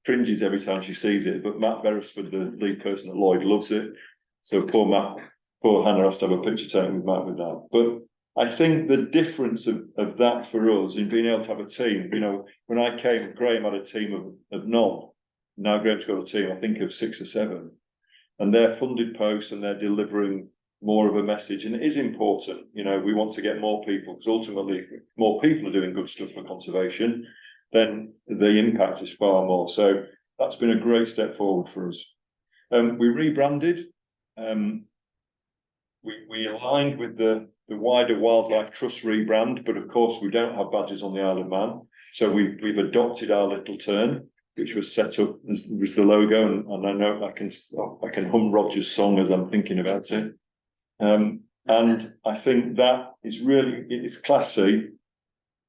cringes every time she sees it, but Matt Beresford, the lead person at Lloyd, loves it. So poor Hannah has to have a picture taken with Matt with that. But I think the difference of that for us in being able to have a team, you know, when I came, Graham had a team of none. Now Graham's got a team, I think, of 6 or 7, and they're funded posts and they're delivering more of a message, and it is important. You know, we want to get more people, because ultimately, if more people are doing good stuff for conservation, then the impact is far more. So that's been a great step forward for us. We rebranded. We aligned with the wider Wildlife Trust rebrand, but of course we don't have badges on the Isle of Man. So we've adopted our little turn, which was set up as was the logo, and I know I can hum Roger's song as I'm thinking about it. And I think that is really, it's classy.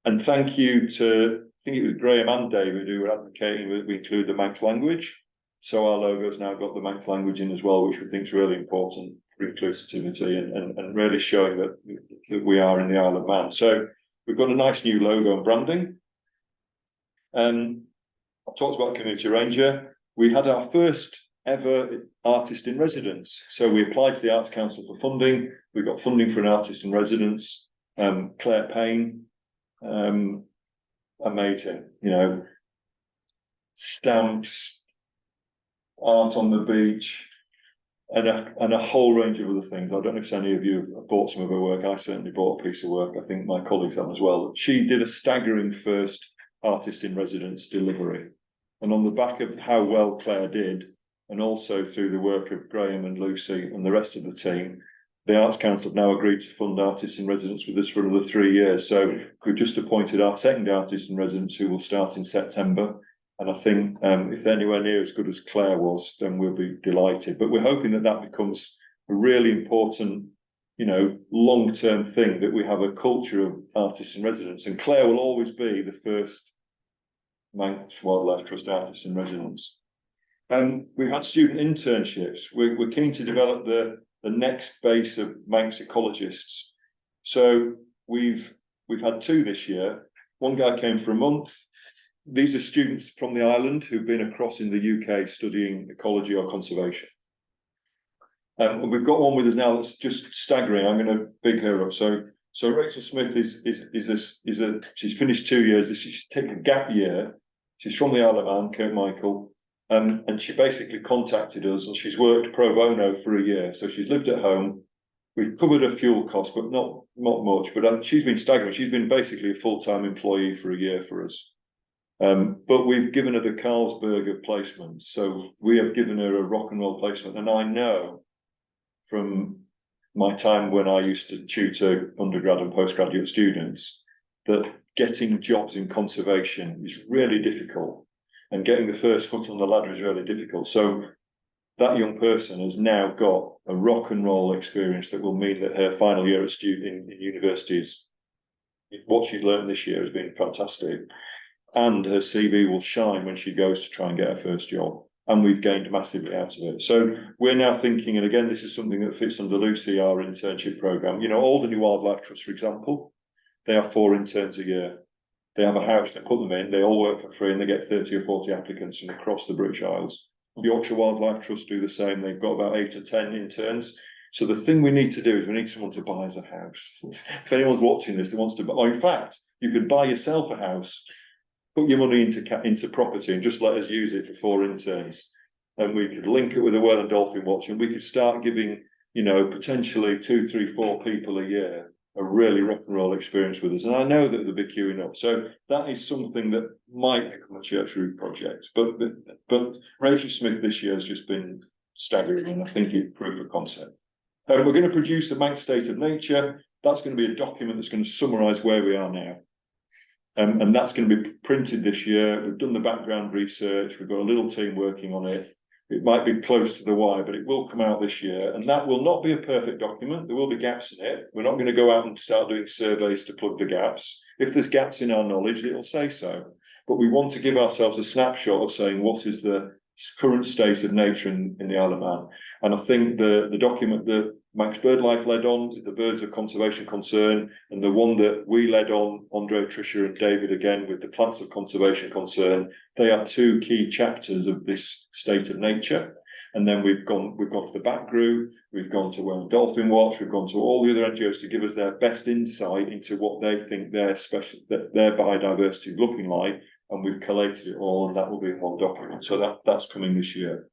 And thank you to, I think it was Graham and David who were advocating that we include the Manx language. So our logo's now got the Manx language in as well, which we think is really important for inclusivity and really showing that we are in the Isle of Man. So we've got a nice new logo and branding. I talked about Community Ranger. We had our first ever artist in residence. So we applied to the Arts Council for funding. We got funding for an artist in residence. Claire Payne, amazing, you know, stamps, art on the beach, and a whole range of other things. I don't know if any of you have bought some of her work. I certainly bought a piece of work. I think my colleagues have as well. She did a staggering first artist in residence delivery. And on the back of how well Claire did, and also through the work of Graham and Lucy and the rest of the team, the Arts Council have now agreed to fund artists in residence with us for another 3 years. So we've just appointed our second artist in residence, who will start in September. And I think if they're anywhere near as good as Claire was, then we'll be delighted. But we're hoping that that becomes a really important, you know, long-term thing, that we have a culture of artists in residence. And Claire will always be the first Manx Wildlife Trust artist in residence. We've had student internships. We're keen to develop the next base of Manx ecologists. So we've had 2 this year. One guy came for a month. These are students from the island who've been across in the UK studying ecology or conservation. And we've got one with us now that's just staggering. I'm going to big her up. So Rachel Smith she's finished 2 years. She's taken a gap year. She's from the Isle of Man, Kirkmichael. And she basically contacted us, and she's worked pro bono for a year. So she's lived at home. We've covered her fuel costs, but not much. But she's been staggering. She's been basically a full-time employee for a year for us. But we've given her the Carlsberg of placements. So we have given her a rock and roll placement. And I know from my time when I used to tutor undergrad and postgraduate students that getting jobs in conservation is really difficult. And getting the first foot on the ladder is really difficult. So that young person has now got a rock and roll experience that will mean that her final year at in university is, what she's learned this year has been fantastic. And her CV will shine when she goes to try and get her first job. And we've gained massively out of it. So we're now thinking, and again, this is something that fits under Lucy, our internship programme. You know, Alderney Wildlife Trust, for example, they have 4 interns a year. They have a house, they put them in, they all work for free, and they get 30 or 40 applicants from across the British Isles. Yorkshire Wildlife Trust do the same. They've got about 8 or 10 interns. So the thing we need to do is we need someone to buy us a house. If anyone's watching this that wants to buy, or in fact, you could buy yourself a house, put your money into property, and just let us use it for 4 interns. And we could link it with a whale and dolphin watch, and we could start giving, you know, potentially 2, 3, 4 people a year a really rock and roll experience with us. And I know that they'll be queuing up. So that is something that might become a church route project. But Rachel Smith this year has just been staggering, and I think it's proof of concept. We're going to produce the Manx State of Nature. That's going to be a document that's going to summarise where we are now. And that's going to be printed this year. We've done the background research. We've got a little team working on it. It might be close to the wire, but it will come out this year. And that will not be a perfect document. There will be gaps in it. We're not going to go out and start doing surveys to plug the gaps. If there's gaps in our knowledge, it'll say so. But we want to give ourselves a snapshot of saying what is the current state of nature in the Isle of Man. And I think the document that Manx BirdLife led on, the Birds of Conservation Concern, and the one that we led on, Andre, Tricia and David again, with the Plants of Conservation Concern, they are 2 key chapters of this state of nature. And then we've gone to the back group, we've gone to Whale and Dolphin Watch, we've gone to all the other NGOs to give us their best insight into what they think their biodiversity is looking like, and we've collated it all, and that will be in one document. So that's coming this year.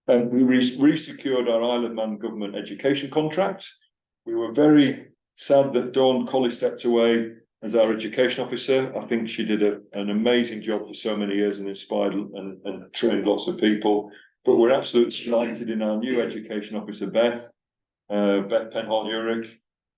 We re-secured our Isle of Man government education contract. We were very sad that Dawn Colley stepped away as our education officer. I think she did an amazing job for so many years and inspired and trained lots of people. But we're absolutely delighted in our new education officer, Beth Penhall-Urick,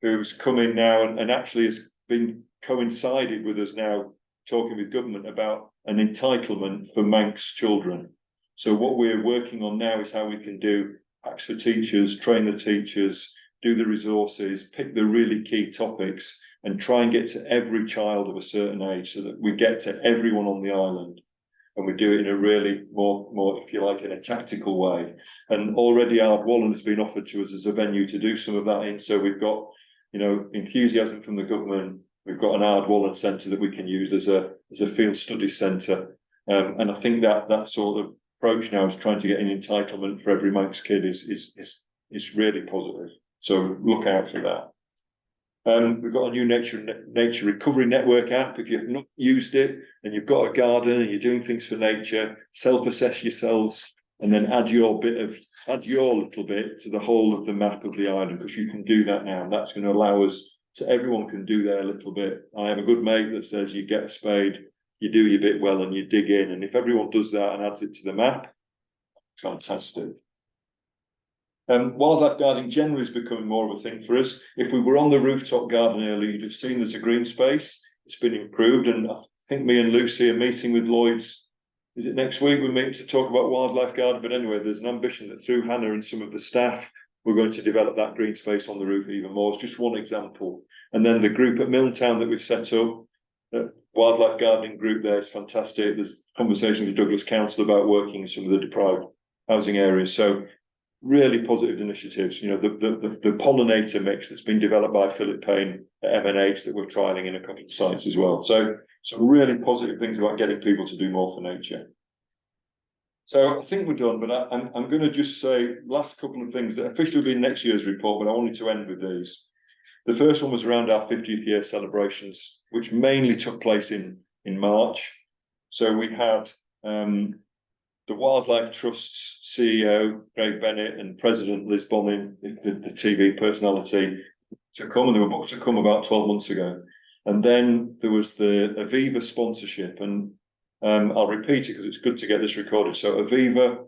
who's come in now and actually has been coincided with us now talking with government about an entitlement for Manx children. So what we're working on now is how we can do packs for teachers, train the teachers, do the resources, pick the really key topics and try and get to every child of a certain age so that we get to everyone on the island. And we do it in a really more, if you like, in a tactical way. And already Ardwallen has been offered to us as a venue to do some of that in. So we've got, enthusiasm from the government. We've got an Ardwallen centre that we can use as a field study centre. And I think that sort of approach now is trying to get an entitlement for every Manx kid is really positive. So look out for that. We've got a new nature recovery network app. If you've not used it and you've got a garden and you're doing things for nature, self-assess yourselves and then add your little bit to the whole of the map of the island, because you can do that now. And that's going to allow us to, everyone can do their little bit. I have a good mate that says you get a spade, you do your bit well and you dig in. And if everyone does that and adds it to the map, fantastic. Wildlife gardening generally is becoming more of a thing for us. If we were on the rooftop garden earlier, you'd have seen there's a green space. It's been improved. And I think me and Lucy are meeting with Lloyds. Is it next week? We're meeting to talk about wildlife garden. But anyway, there's an ambition that through Hannah and some of the staff, we're going to develop that green space on the roof even more. It's just one example. And then the group at Milltown that we've set up, the wildlife gardening group there is fantastic. There's conversations with Douglas Council about working in some of the deprived housing areas. So really positive initiatives. The pollinator mix that's been developed by Philip Payne at MNH that we're trialling in a couple of sites as well. So some really positive things about getting people to do more for nature. So I think we're done, but I'm going to just say last couple of things that officially will be next year's report, but I wanted to end with these. The first one was around our 50th year celebrations, which mainly took place in March. So we had the Wildlife Trust's CEO, Craig Bennett, and President Liz Bonnin, the TV personality, to come, and they were booked to come about 12 months ago. And then there was the Aviva sponsorship, and I'll repeat it because it's good to get this recorded. So Aviva,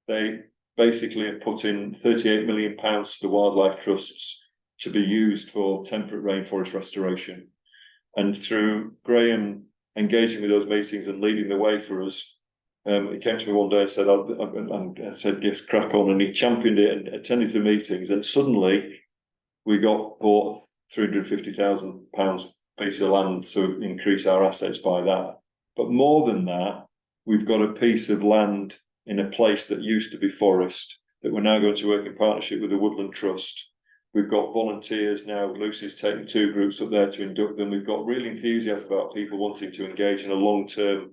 they basically have put in £38 million to the Wildlife Trusts to be used for temperate rainforest restoration. And through Graham engaging with those meetings and leading the way for us, he came to me one day and said, I said, yes, crack on. And he championed it and attended the meetings. And suddenly we got bought £350,000 piece of land to increase our assets by that. But more than that, we've got a piece of land in a place that used to be forest that we're now going to work in partnership with the Woodland Trust. We've got volunteers now. Lucy's taken 2 groups up there to induct them. We've got really enthusiasm about people wanting to engage in a long-term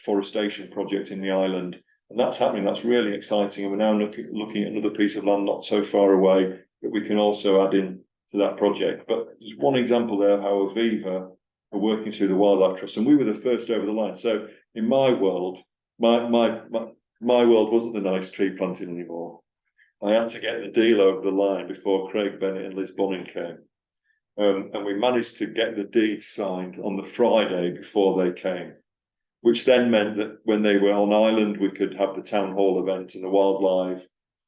forestation project in the island, and that's happening. That's really exciting, and we're now looking at another piece of land not so far away that we can also add in to that project. But there's one example there of how Aviva are working through the Wildlife Trust, and we were the first over the line. So in my world, my world wasn't the nice tree planting anymore. I had to get the deal over the line before Craig Bennett and Liz Bonnin came, and we managed to get the deed signed on the Friday before they came, which then meant that when they were on island, we could have the town hall event and the wildlife,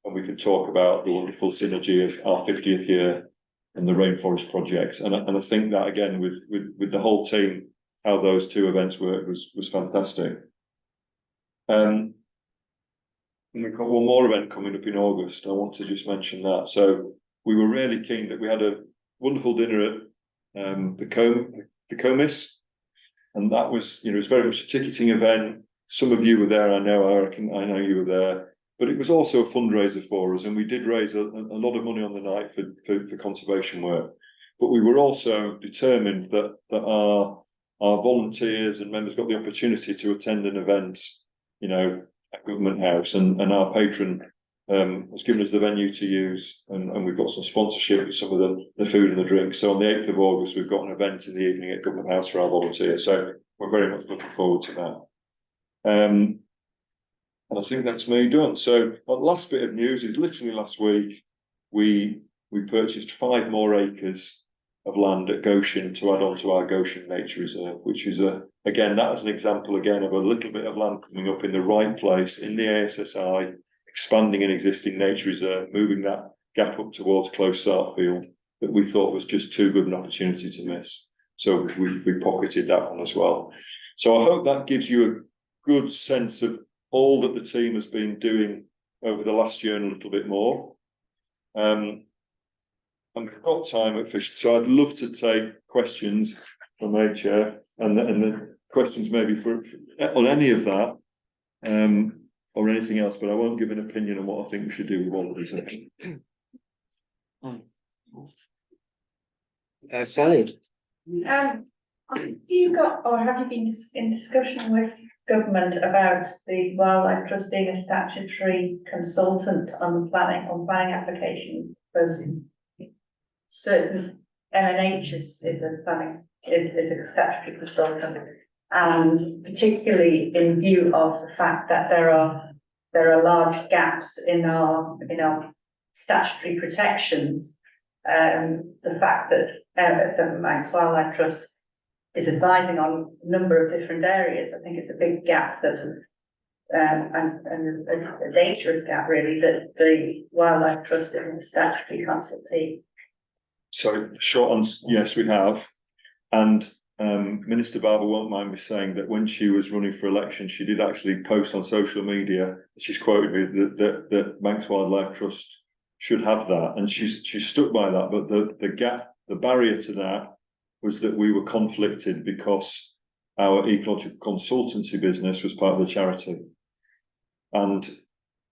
and we could talk about the wonderful synergy of our 50th year and the rainforest projects. And I think that again, with the whole team, how those 2 events worked was fantastic. And we've got one more event coming up in August. I want to just mention that. So we were really keen that we had a wonderful dinner at the Comis. And that was, it was very much a ticketing event. Some of you were there, I know you were there, but it was also a fundraiser for us. And we did raise a lot of money on the night for conservation work. But we were also determined that our volunteers and members got the opportunity to attend an event, at Government House, and our patron has given us the venue to use, and we've got some sponsorship with some of the food and the drinks. So on the 8th of August, we've got an event in the evening at Government House for our volunteers. So we're very much looking forward to that. And I think that's me done. So the last bit of news is literally last week, we purchased 5 more acres of land at Goshen to add on to our Goshen Nature Reserve, which is again, that is an example again of a little bit of land coming up in the right place in the ASSI, expanding an existing nature reserve, moving that gap up towards close Sartfield that we thought was just too good an opportunity to miss. So we pocketed that one as well. So I hope that gives you a good sense of all that the team has been doing over the last year and a little bit more. And we've got time at Fish, so I'd love to take questions from the chair and the questions maybe for on any of that or anything else, but I won't give an opinion on what I think we should do with all of these things. Sally? Have you got, or have you been in discussion with government about the Wildlife Trust being a statutory consultant on planning application? Because certain M&H is a statutory consultant, and particularly in view of the fact that there are large gaps in our statutory protections. The fact that the Manx Wildlife Trust is advising on a number of different areas, I think it's a big gap that, and a dangerous gap really, that the Wildlife Trust is in a statutory consultee. So short answer, yes, we have. And Minister Barber won't mind me saying that when she was running for election, she did actually post on social media, she's quoted me, that Manx Wildlife Trust should have that. And she's stuck by that. But the gap, the barrier to that was that we were conflicted because our ecological consultancy business was part of the charity. And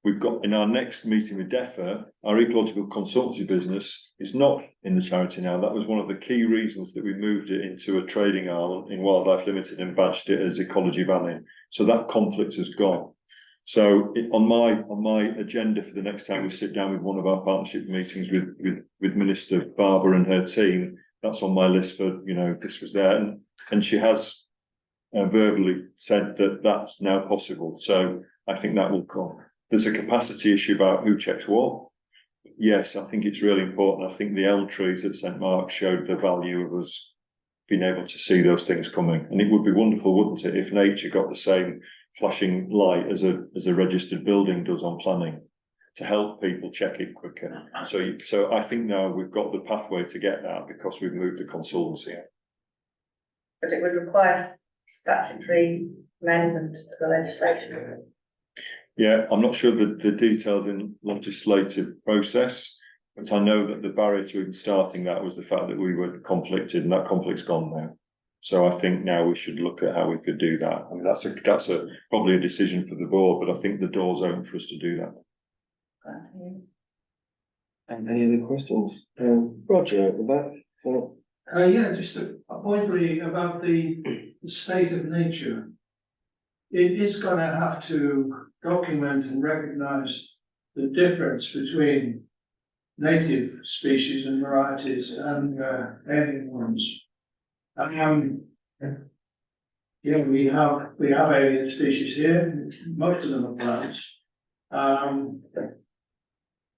we've got in our next meeting with DEFRA, our ecological consultancy business is not in the charity now. That was one of the key reasons that we moved it into a trading arm in Wildlife Limited and badged it as ecology banning. So that conflict has gone. So on my agenda for the next time we sit down with one of our partnership meetings with Minister Barber and her team, that's on my list for, this was there. And she has verbally said that that's now possible. So I think that will come. There's a capacity issue about who checks what. Yes, I think it's really important. I think the elm trees at St. Mark's showed the value of us being able to see those things coming. And it would be wonderful, wouldn't it, if nature got the same flashing light as a registered building does on planning to help people check it quicker. So I think now we've got the pathway to get that because we've moved the consultancy. But it would require statutory amendment to the legislation. Yeah, I'm not sure the details in legislative process, but I know that the barrier to even starting that was the fact that we were conflicted, and that conflict's gone now. So I think now we should look at how we could do that. I mean, that's probably a decision for the board, but I think the door's open for us to do that. And any other questions? Roger at the back. Yeah, just a point really about the state of nature. It is going to have to document and recognise the difference between native species and varieties and alien ones. Yeah, we have alien species here. Most of them are plants.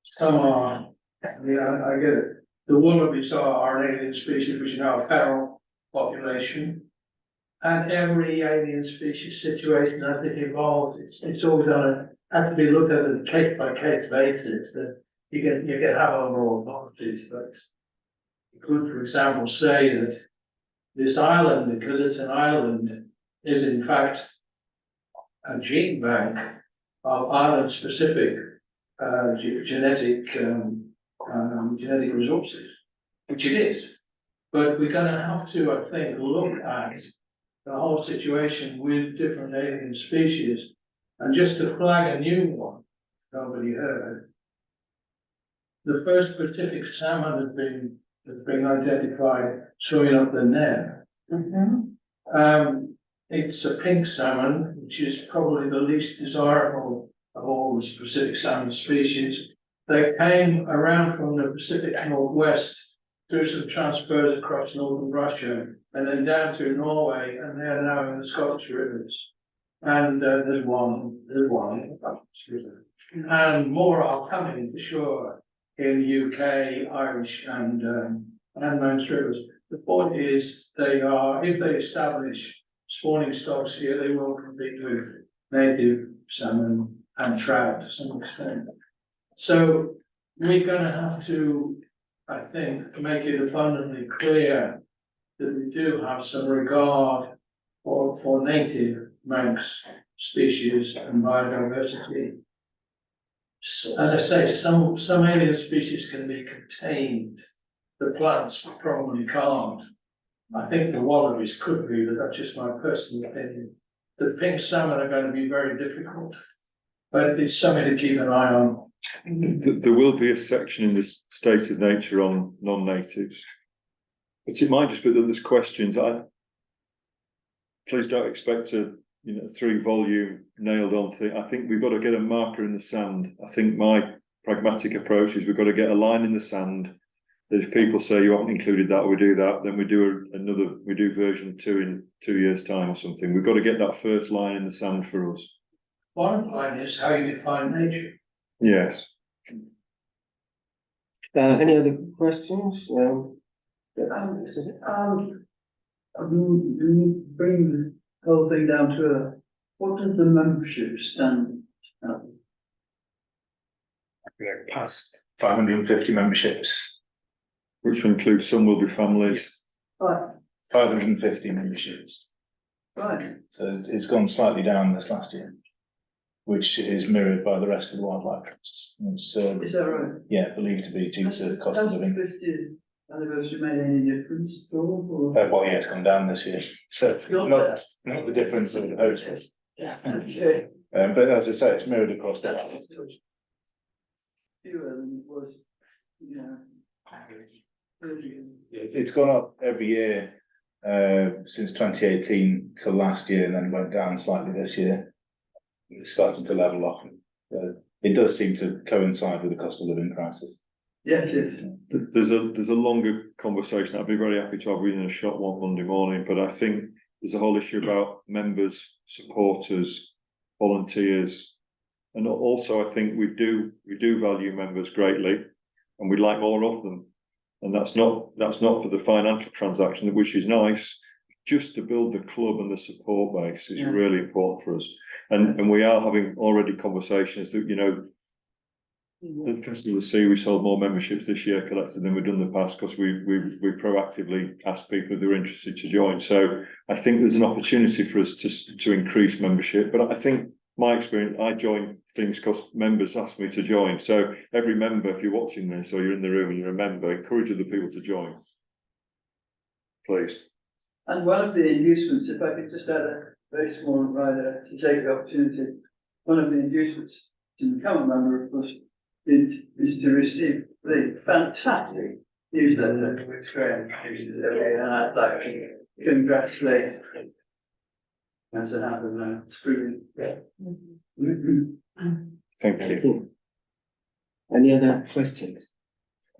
Some are. I get it. The wallabies are an alien species, which is now a feral population. And every alien species situation as it evolves, it's always has to be looked at as a case by case basis. That you can have overall policies, but you could, for example, say that this island, because it's an island, is in fact a gene bank of island-specific genetic resources, which it is. But we're going to have to, I think, look at the whole situation with different alien species. And just to flag a new one, nobody heard, the first Pacific salmon has been identified swimming up the Neb. It's a pink salmon, which is probably the least desirable of all the Pacific salmon species. They came around from the Pacific Northwest through some transfers across northern Russia and then down through Norway, and they're now in the Scottish rivers. And there's one, excuse me. And more are coming for sure in UK, Irish and Manx rivers. The point is they are, if they establish spawning stocks here, they will compete with native salmon and trout to some extent. So we're gonna have to, I think, make it abundantly clear that we do have some regard for native Manx species and biodiversity. As I say, some alien species can be contained, the plants probably can't. I think the wallabies could be, but that's just my personal opinion. The pink salmon are going to be very difficult, but it's something to keep an eye on. There will be a section in this stated nature on non-natives. But it might just be that there's questions. Please don't expect a 3-volume nailed on thing. I think we've got to get a marker in the sand. I think my pragmatic approach is we've got to get a line in the sand. That if people say you haven't included that, we do that, then we do version 2 in 2 years' time or something. We've got to get that first line in the sand for us. Bottom line is how you define nature. Yes. Any other questions? Bring this whole thing down to earth. What does the membership stand at? Past 550 memberships. Which includes some will be families. Right, 550 memberships. right. So it's gone slightly down this last year, which is mirrored by the rest of the wildlife trusts. It's, Is that right? yeah, believed to be due to the cost of Has the living. 50th anniversary made any difference at all? Or? Well, yeah, it's gone down this year. So not the difference of the hopes. Yeah. Okay. But as I say, it's mirrored across the Fewer than it was, yeah. It's gone up every year since 2018 till last year, and then went down slightly this year. It's starting to level off. It does seem to coincide with the cost of living crisis. Yes, yes. There's a longer conversation I'd be very happy to have in a short one Monday morning, but I think there's a whole issue about members, supporters, volunteers, and also I think we do value members greatly, and we'd like more of them. And that's not for the financial transaction, which is nice. Just to build the club and the support base is really important for us. And we are having already conversations that, interesting to see we sold more memberships this year collected than we've done in the past because we proactively asked people if they were interested to join. So I think there's an opportunity for us to increase membership. But I think my experience, I join things because members ask me to join. So every member, if you're watching this or you're in the room and you're a member, encourage other people to join. Please. And one of the inducements, if I could just add a very small rider to take the opportunity, one of the inducements to become a member, of course, is to receive the fantastic newsletter which Graham uses every year, and I'd like to congratulate him. As an out of now, it's brilliant. Thank you. Any other questions?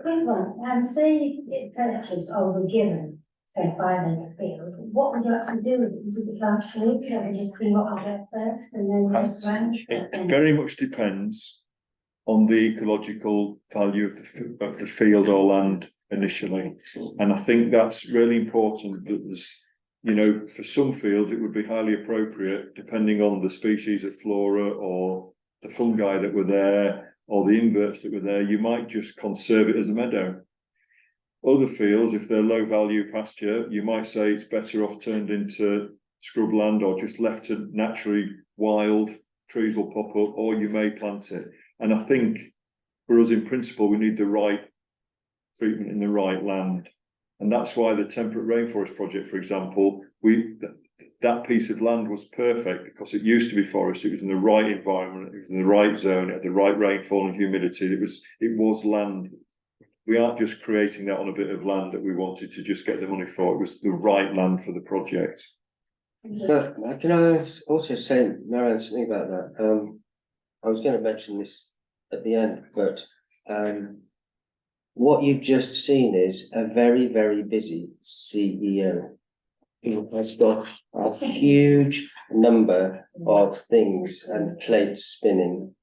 Quick one, say it purchased or were given, say 5 acre fields, what would you actually do with it? Would you plant trees, or would you see what would get first and then next round? It very much depends on the ecological value of the field or land initially. And I think that's really important that there's, for some fields, it would be highly appropriate, depending on the species of flora or the fungi that were there, or the inverts that were there, you might just conserve it as a meadow. Other fields, if they're low value pasture, you might say it's better off turned into scrubland or just left to naturally wild, trees will pop up, or you may plant it. And I think for us in principle, we need the right treatment in the right land. And that's why the Temperate Rainforest Project, for example, that piece of land was perfect because it used to be forest. It was in the right environment. It was in the right zone. It had the right rainfall and humidity. It was land. We aren't just creating that on a bit of land that we wanted to just get the money for. It was the right land for the project. So, can I also say, Marianne, something about that? I was going to mention this at the end, but what you've just seen is a very, very busy CEO. has got a huge number of things and plates spinning.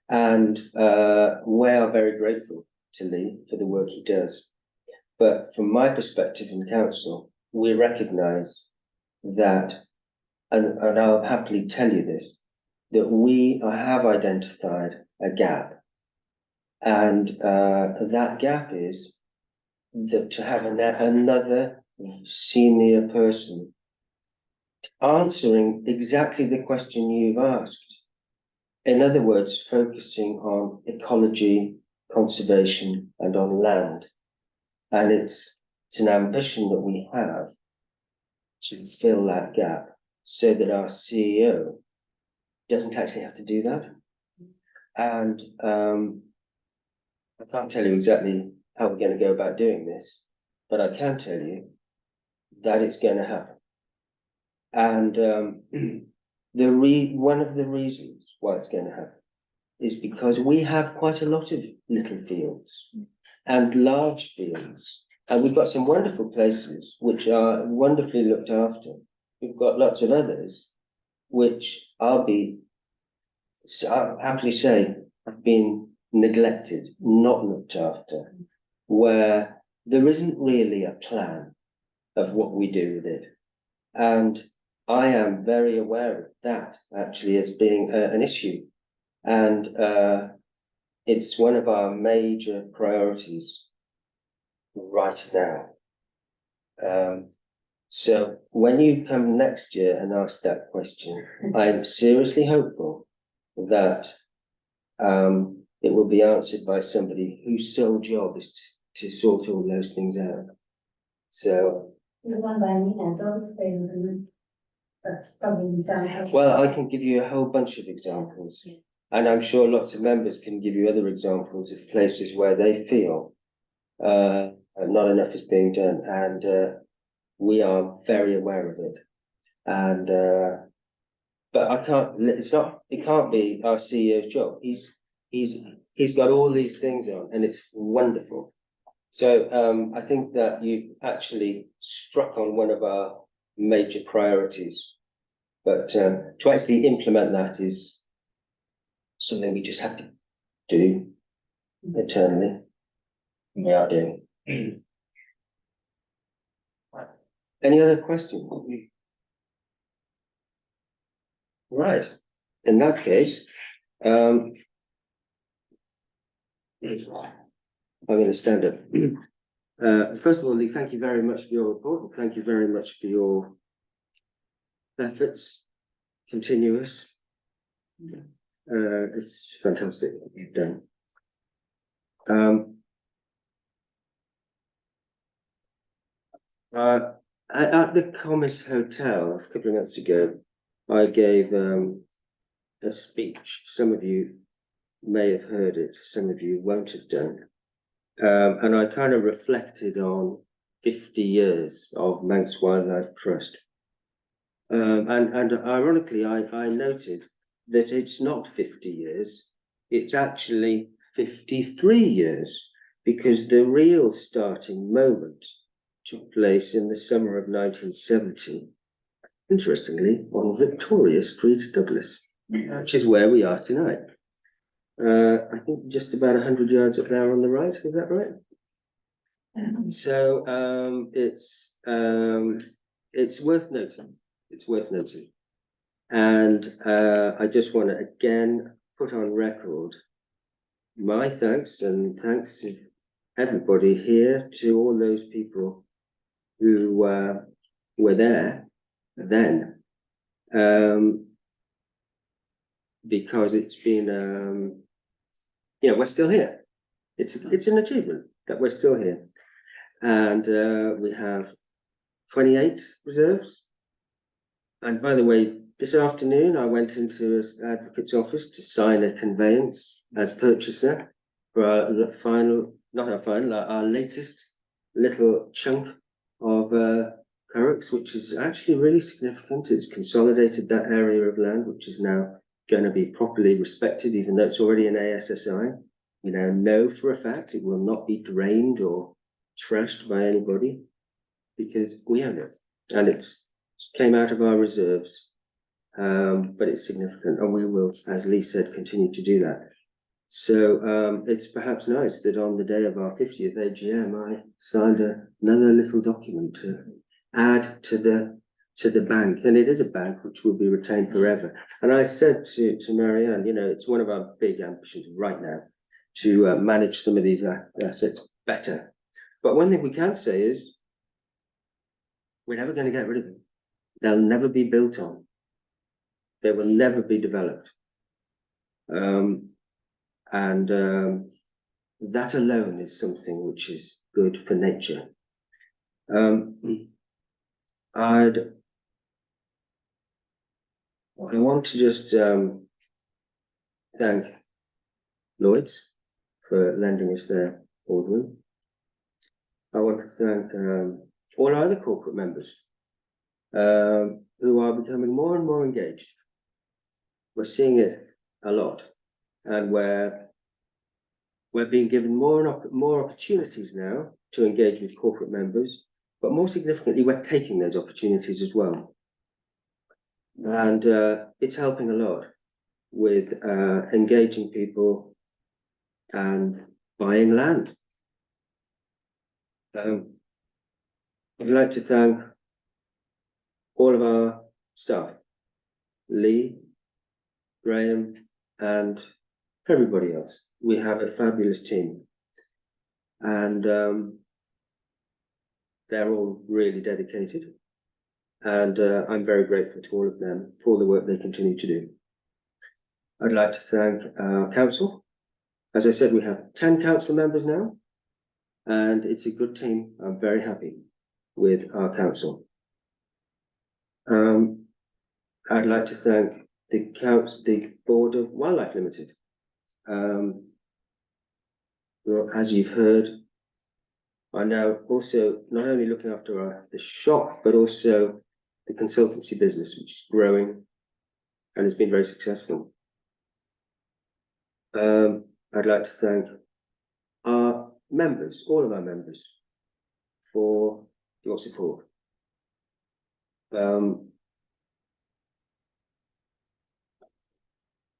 And we are very grateful to Lee for the work he does. But from my perspective in council, we recognise that, and I'll happily tell you this, that we have identified a gap. And that gap is that to have another senior person answering exactly the question you've asked. In other words, focusing on ecology, conservation, and on land. And it's an ambition that we have to fill that gap so that our CEO doesn't actually have to do that. And I can't tell you exactly how we're going to go about doing this, but I can tell you that it's going to happen. And one of the reasons why it's going to happen is because we have quite a lot of little fields and large fields, and we've got some wonderful places which are wonderfully looked after. We've got lots of others which I'll happily say have been neglected, not looked after, where there isn't really a plan of what we do with it. And I am very aware of that actually as being an issue. And it's one of our major priorities right now. So when you come next year and ask that question, I'm seriously hopeful that it will be answered by somebody whose sole job is to sort all those things out. So. There's one by me now, Doris Field, and that's probably sound. Well, I can give you a whole bunch of examples, and I'm sure lots of members can give you other examples of places where they feel not enough is being done, and we are very aware of it. And but I can't. It can't be our CEO's job. He's got all these things on, and it's wonderful. So I think that you actually struck on one of our major priorities. But to actually implement that is something we just have to do internally. We are doing. Any other questions? Right. In that case, I'm going to stand up. First of all, Lee, thank you very much for your report, and thank you very much for your efforts, continuous. It's fantastic what you've done. At the Comis Hotel a couple of months ago, I gave a speech. Some of you may have heard it, some of you won't have done. And I kind of reflected on 50 years of Manx Wildlife Trust. And ironically, I noted that it's not 50 years, it's actually 53 years, because the real starting moment took place in the summer of 1970, interestingly, on Victoria Street, Douglas, which is where we are tonight. I think just about 100 yards up there on the right, is that right? So it's worth noting. It's worth noting. And I just want to again put on record my thanks, and thanks to everybody here, to all those people who were there then, because it's been we're still here. It's an achievement that we're still here, and we have 28 reserves. And by the way, this afternoon I went into an advocate's office to sign a conveyance as purchaser for our latest little chunk of Currachs, which is actually really significant. It's consolidated that area of land, which is now going to be properly respected, even though it's already an ASSI. We now know for a fact it will not be drained or trashed by anybody, because we own it. and it's came out of our reserves. But it's significant, and we will, as Lee said, continue to do that. So it's perhaps nice that on the day of our 50th AGM, I signed another little document to add to the bank, and it is a bank which will be retained forever. And I said to Marianne, you know, it's one of our big ambitions right now to manage some of these assets better. But one thing we can say is we're never going to get rid of them. They'll never be built on. They will never be developed. That alone is something which is good for nature. I want to just thank Lloyds for lending us their boardroom. I want to thank all our other corporate members who are becoming more and more engaged. We're seeing it a lot, and we're being given more opportunities now to engage with corporate members, but more significantly, we're taking those opportunities as well. And it's helping a lot with engaging people and buying land. I'd like to thank all of our staff, Lee, Graham, and everybody else. We have a fabulous team, and they're all really dedicated, and I'm very grateful to all of them for the work they continue to do. I'd like to thank our council. As I said, we have 10 council members now, and it's a good team. I'm very happy with our council. I'd like to thank the Board of Wildlife Limited. Well, as you've heard, I'm now also not only looking after the shop, but also the consultancy business, which is growing and has been very successful. I'd like to thank our members, all of our members, for your support.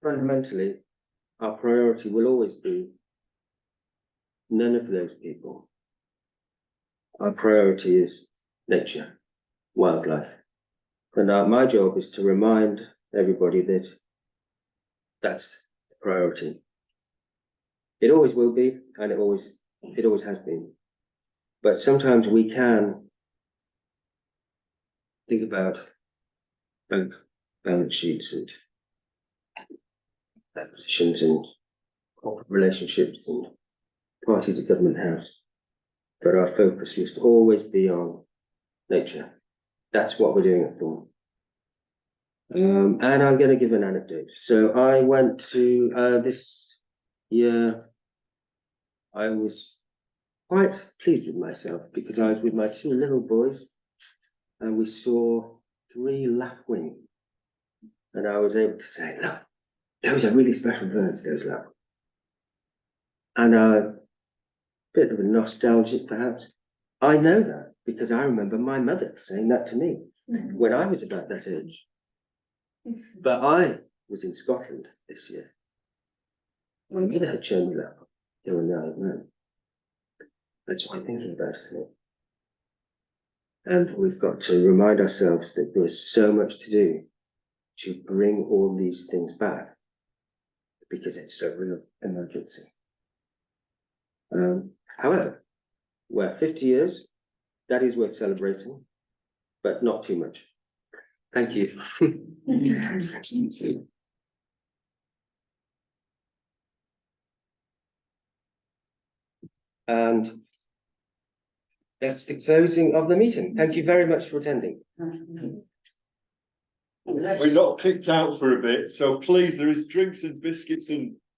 Fundamentally, our priority will always be none of those people. Our priority is nature, wildlife. And my job is to remind everybody that that's the priority. It always will be, and it always has been. But sometimes we can think about bank balance sheets and acquisitions and corporate relationships and parties at Government House. But our focus must always be on nature. That's what we're doing it for. And I'm going to give an anecdote. So I went to this year, I was quite pleased with myself because I was with my 2 little boys and we saw 3 lapwing. And I was able to say, look, those are really special birds, those lapwing. And a bit of a nostalgic perhaps. I know that because I remember my mother saying that to me when I was about that age. But I was in Scotland this year. My mother had shown me that. They were now. That's what I'm thinking about, isn't it? And we've got to remind ourselves that there's so much to do to bring all these things back because it's a real emergency. However, we're 50 years, that is worth celebrating, but not too much. Thank you. And that's the closing of the meeting. Thank you very much for attending. We got kicked out for a bit, so please, there is drinks and biscuits and